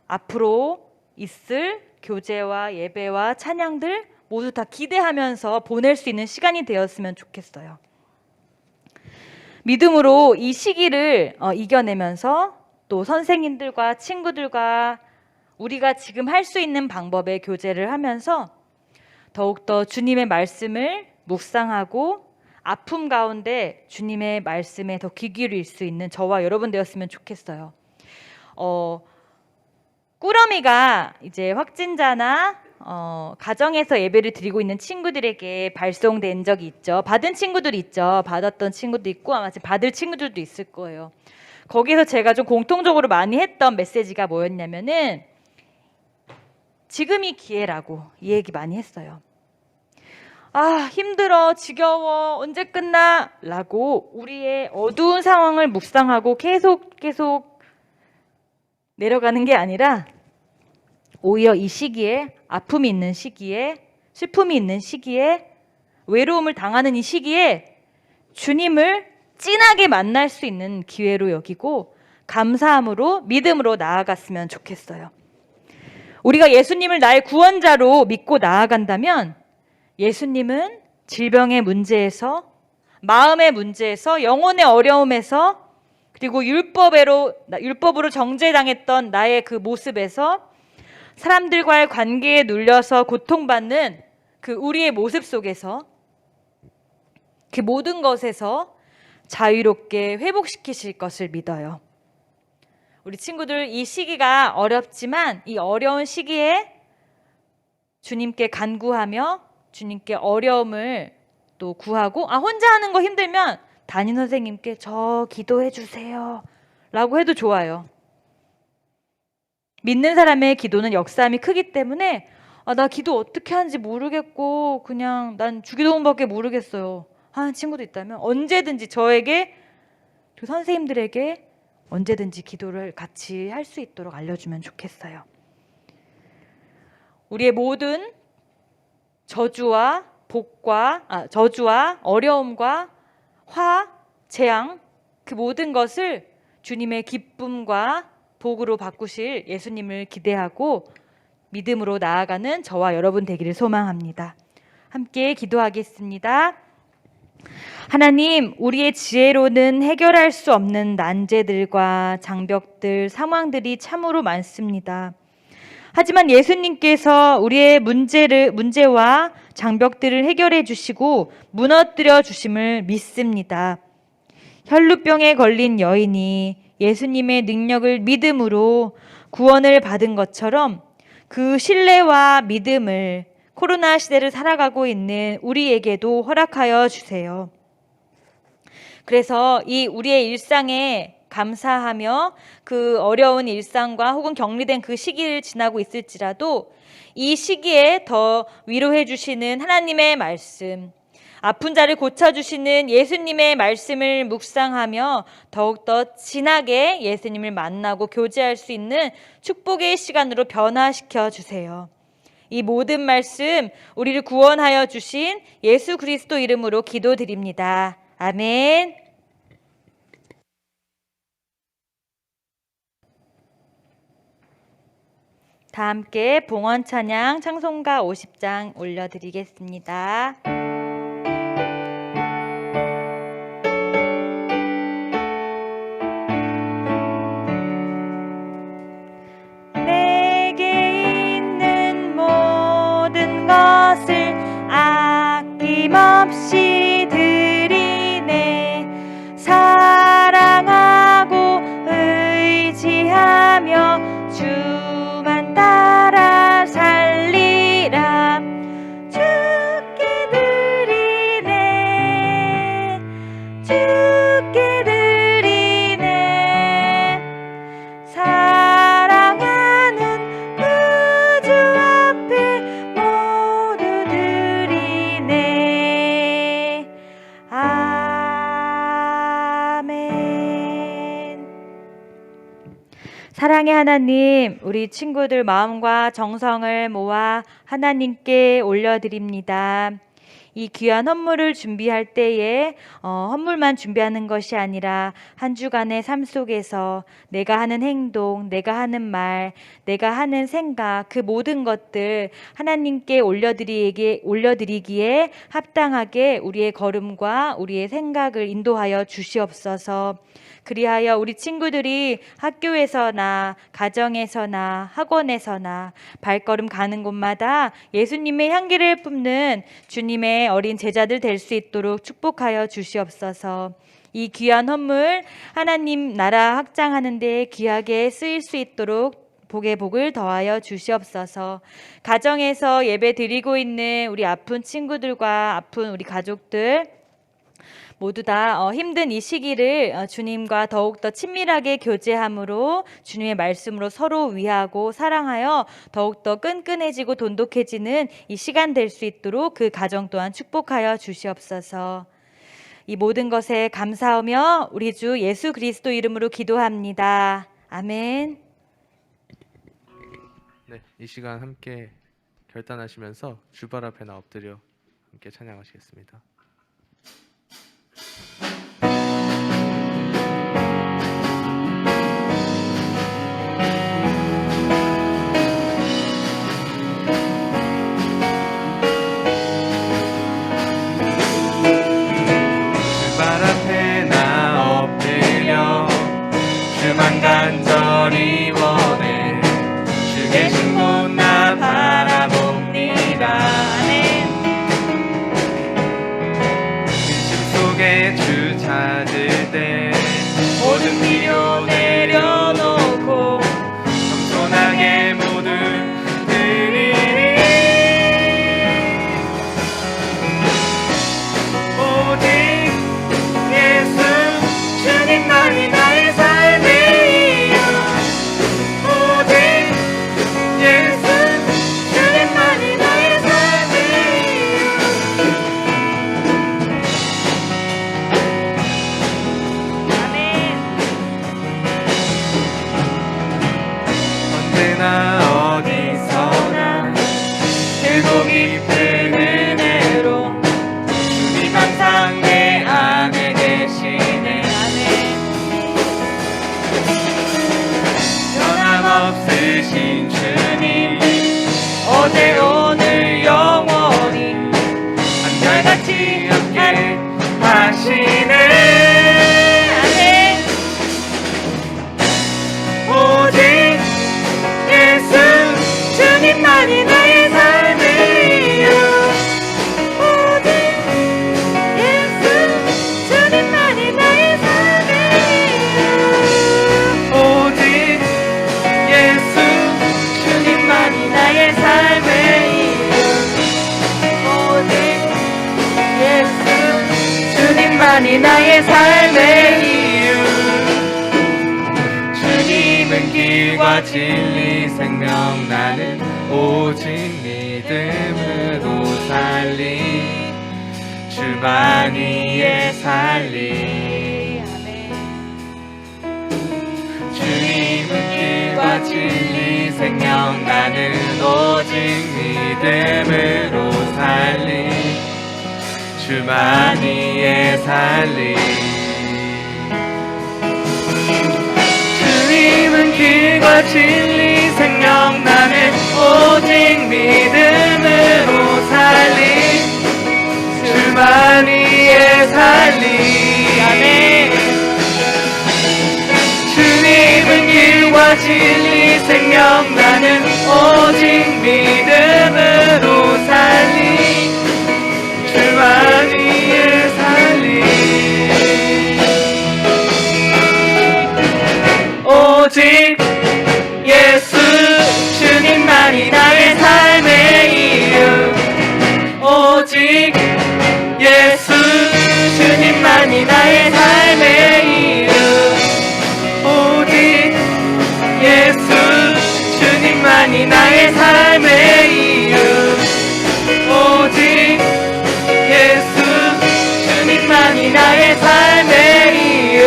앞으로 있을 교제와 예배와 찬양들 모두 다 기대하면서 보낼 수 있는 시간이 되었으면 좋겠어요. 믿음으로 이 시기를 이겨내면서 또 선생님들과 친구들과 우리가 지금 할 수 있는 방법의 교제를 하면서 더욱더 주님의 말씀을 묵상하고 아픔 가운데 주님의 말씀에 더 귀 기울일 수 있는 저와 여러분 되었으면 좋겠어요. 꾸러미가 이제 확진자나 가정에서 예배를 드리고 있는 친구들에게 발송된 적이 있죠. 받은 친구들 있죠. 받았던 친구도 있고 아마 받을 친구들도 있을 거예요. 거기서 제가 좀 공통적으로 많이 했던 메시지가 뭐였냐면은 지금이 기회라고 이 얘기 많이 했어요. 힘들어, 지겨워, 언제 끝나? 라고 우리의 어두운 상황을 묵상하고 계속 내려가는 게 아니라 오히려 이 시기에 아픔이 있는 시기에 슬픔이 있는 시기에 외로움을 당하는 이 시기에 주님을 진하게 만날 수 있는 기회로 여기고 감사함으로 믿음으로 나아갔으면 좋겠어요. 우리가 예수님을 나의 구원자로 믿고 나아간다면 예수님은 질병의 문제에서, 마음의 문제에서, 영혼의 어려움에서, 그리고 율법으로 정죄당했던 나의 그 모습에서, 사람들과의 관계에 눌려서 고통받는 그 우리의 모습 속에서, 그 모든 것에서 자유롭게 회복시키실 것을 믿어요. 우리 친구들, 이 시기가 어렵지만 이 어려운 시기에 주님께 간구하며 주님께 어려움을 또 구하고, 혼자 하는 거 힘들면 담임 선생님께 저 기도해 주세요 라고 해도 좋아요. 믿는 사람의 기도는 역사함이 크기 때문에 나 기도 어떻게 하는지 모르겠고 그냥 난 주기도문밖에 모르겠어요 하는 친구도 있다면 언제든지 저에게, 그 선생님들에게 언제든지 기도를 같이 할 수 있도록 알려주면 좋겠어요. 우리의 모든 저주와 어려움과 화, 재앙, 그 모든 것을 주님의 기쁨과 복으로 바꾸실 예수님을 기대하고 믿음으로 나아가는 저와 여러분 되기를 소망합니다. 함께 기도하겠습니다. 하나님, 우리의 지혜로는 해결할 수 없는 난제들과 장벽들, 상황들이 참으로 많습니다. 하지만 예수님께서 우리의 문제와 장벽들을 해결해 주시고 무너뜨려 주심을 믿습니다. 혈루병에 걸린 여인이 예수님의 능력을 믿음으로 구원을 받은 것처럼 그 신뢰와 믿음을 코로나 시대를 살아가고 있는 우리에게도 허락하여 주세요. 그래서 이 우리의 일상에 감사하며 그 어려운 일상과 혹은 격리된 그 시기를 지나고 있을지라도 이 시기에 더 위로해 주시는 하나님의 말씀, 아픈 자를 고쳐주시는 예수님의 말씀을 묵상하며 더욱더 진하게 예수님을 만나고 교제할 수 있는 축복의 시간으로 변화시켜 주세요. 이 모든 말씀 우리를 구원하여 주신 예수 그리스도 이름으로 기도드립니다. 아멘. 다 함께 봉헌 찬양 찬송가 50장 올려드리겠습니다. 내게 있는 모든 것을 아낌없이 드리네. 사랑하고 의지하며 주만 따라 살리라. 주께 드리네. 주께 드리네. 사랑하는 구주 앞에 모두 드리네. 아멘. 사랑의 하나님, 우리 친구들 마음과 정성을 모아 하나님께 올려드립니다. 이 귀한 헌물을 준비할 때에 헌물만 준비하는 것이 아니라 한 주간의 삶 속에서 내가 하는 행동, 내가 하는 말, 내가 하는 생각, 그 모든 것들 하나님께 올려드리기에 합당하게 우리의 걸음과 우리의 생각을 인도하여 주시옵소서. 그리하여 우리 친구들이 학교에서나 가정에서나 학원에서나 발걸음 가는 곳마다 예수님의 향기를 뿜는 주님의 어린 제자들 될 수 있도록 축복하여 주시옵소서. 이 귀한 헌물 하나님 나라 확장하는 데 귀하게 쓰일 수 있도록 복의 복을 더하여 주시옵소서. 가정에서 예배 드리고 있는 우리 아픈 친구들과 아픈 우리 가족들 모두 다 힘든 이 시기를 주님과 더욱더 친밀하게 교제함으로 주님의 말씀으로 서로 위하고 사랑하여 더욱더 끈끈해지고 돈독해지는 이 시간 될 수 있도록 그 가정 또한 축복하여 주시옵소서. 이 모든 것에 감사하며 우리 주 예수 그리스도 이름으로 기도합니다. 아멘. 네, 이 시간 함께 결단하시면서 주발 앞에 나 엎드려 함께 찬양하시겠습니다. 간절히 원해 주 계신 곳 나 바라봅니다. 아멘. 빈틈 속에 주 찾을 때 모든 필요 내려놓고 겸손하게 모두 드리리. 오직 예수 주님만이 나의 삶의 이유. 오직 예수 주님만이 나의 삶의 이유. 아멘. 언제나 어디서나 길고 깊은 은혜로 주님 항상 내 안에 계시네. 변함없으신 주님 어제 오늘 영원히 한결같이 함께 하시네. 오직 예수 주님만이 나의 삶의 이유. 오직 예수 주님만이 나의 삶의 이유. 오직 예수 주님만이 나의 삶의 이유. 오직 예수 주님만이 나의 삶의 이유. 주님은 길과 진리 생명 나는 오직 믿음으로 살리 주만이의 살리. 주님은 길과 진리 생명 나는 오직 믿음으로 살리 주만이의 살리. 주님은 길과 진리 생명 나는 오직 믿음으로 살리 주만이의 살리. 아멘. 주님은 길과 진리 생명 나는 오직 믿음으로 살리 주만이의 살리. 오직 예수 주님만이 나의 삶의 이유. 오직 예수 주님만이 나의 삶의 이유. 오직 예수 주님만이 나의 삶의 이유. 오직 예수 주님만이 나의 삶의 이유.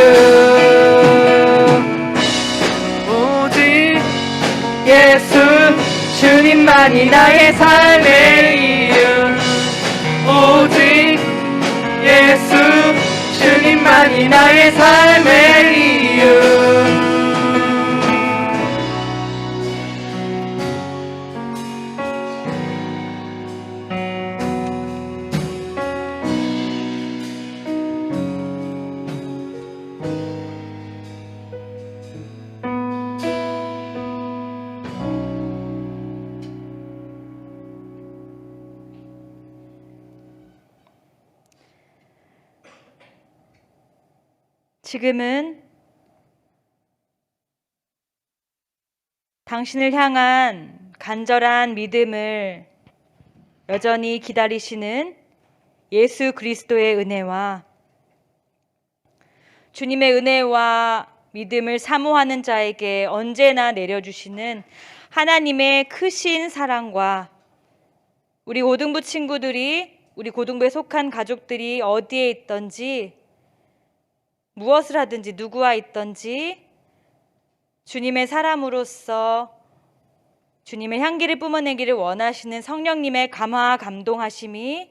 오직 예수 주님만이 나의 삶의 이유. 오직 예수 주님만이 나의 삶의 이유. 지금은 당신을 향한 간절한 믿음을 여전히 기다리시는 예수 그리스도의 은혜와 주님의 은혜와 믿음을 사모하는 자에게 언제나 내려주시는 하나님의 크신 사랑과 우리 고등부 친구들이, 우리 고등부에 속한 가족들이 어디에 있든지, 무엇을 하든지, 누구와 있든지 주님의 사람으로서 주님의 향기를 뿜어내기를 원하시는 성령님의 감화 감동하심이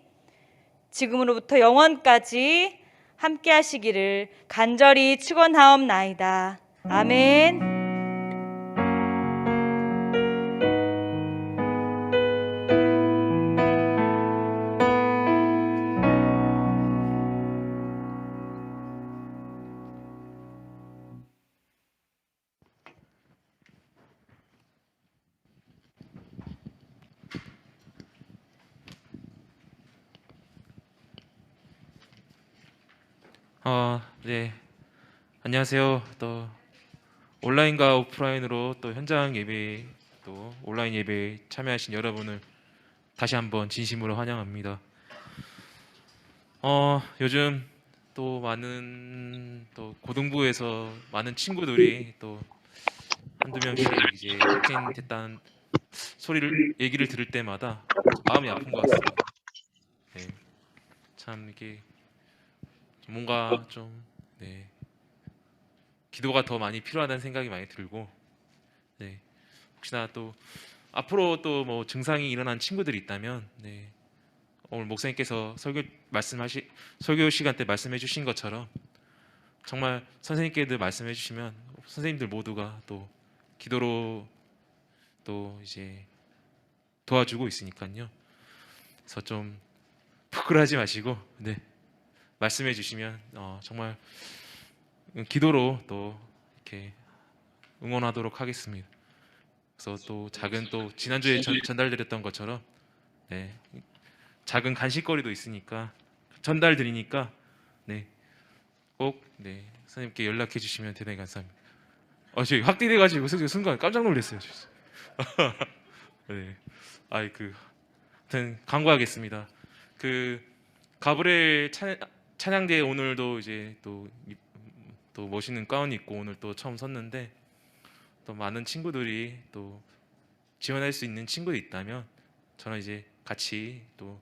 지금으로부터 영원까지 함께 하시기를 간절히 축원하옵나이다. 아멘. 네. 안녕하세요. 또 온라인과 오프라인으로 또 현장 예배 또 온라인 예배에 참여하신 여러분을 다시 한번 진심으로 환영합니다. 요즘 또 많은 또 고등부에서 많은 친구들이 또 한두 명씩 이제 확진됐다는 얘기를 들을 때마다 마음이 아픈 것 같습니다. 네. 참 이게 뭔가 좀 네. 기도가 더 많이 필요하다는 생각이 많이 들고 네. 혹시나 또 앞으로 또 뭐 증상이 일어난 친구들이 있다면 네. 오늘 목사님께서 설교 시간 때 말씀해 주신 것처럼 정말 선생님께도 말씀해 주시면 선생님들 모두가 또 기도로 또 이제 도와주고 있으니까요. 그래서 좀 부끄러워하지 마시고 네. 말씀해 주시면 정말 기도로 또 이렇게 응원하도록 하겠습니다. 그래서 또 작은 또 지난주에 전달드렸던 것처럼 네, 작은 간식거리도 있으니까 전달드리니까 네, 꼭 네, 선생님께 연락해 주시면 대단히 감사합니다. 저희 확대돼가지고 순간 깜짝 놀랐어요. 진짜. 네, 하여튼 광고하겠습니다. 그 가브리엘 찬양대 오늘도 이제 또 멋있는 가운 입고 오늘 또 처음 섰는데 또 많은 친구들이 또 지원할 수 있는 친구들이 있다면 저는 이제 같이 또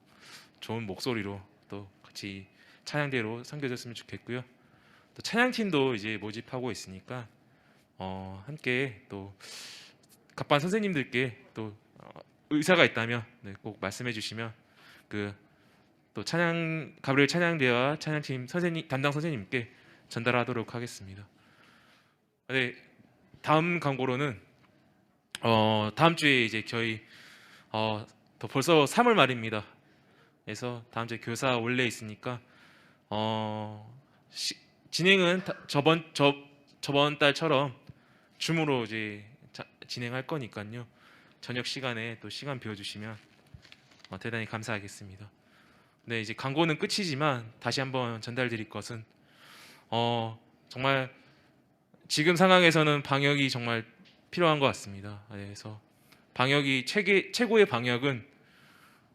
좋은 목소리로 또 같이 찬양대로 섬겨줬으면 좋겠고요. 또 찬양팀도 이제 모집하고 있으니까 함께 또 갑반 선생님들께 또 의사가 있다면 네, 꼭 말씀해 주시면 그 또 가브리엘 찬양대와 찬양팀 담당 선생님께 전달하도록 하겠습니다. 네, 다음 광고로는 다음 주에 이제 저희 또 벌써 3월 말입니다. 그래서 다음 주에 교사 원래 있으니까 진행은 저번 달처럼 줌으로 이제 진행할 거니까요. 저녁 시간에 또 시간 비워주시면 대단히 감사하겠습니다. 네, 이제 광고는 끝이지만 다시 한번 전달드릴 것은 정말 지금 상황에서는 방역이 정말 필요한 것 같습니다. 그래서 방역이 최고의 방역은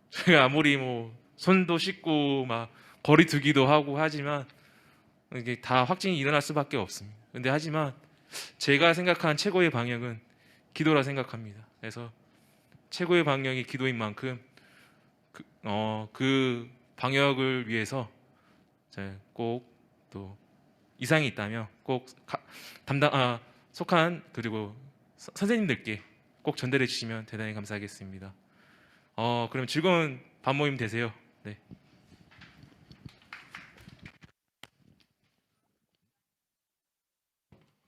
저희가 아무리 뭐 손도 씻고 막 거리 두기도 하고 하지만 이게 다 확진이 일어날 수밖에 없습니다. 근데 하지만 제가 생각한 최고의 방역은 기도라 생각합니다. 그래서 최고의 방역이 기도인 만큼 그 방역을 위해서 꼭 또 이상이 있다면 꼭 속한 그리고 선생님들께 꼭 전달해 주시면 대단히 감사하겠습니다. 그럼 즐거운 밤 모임 되세요. 네.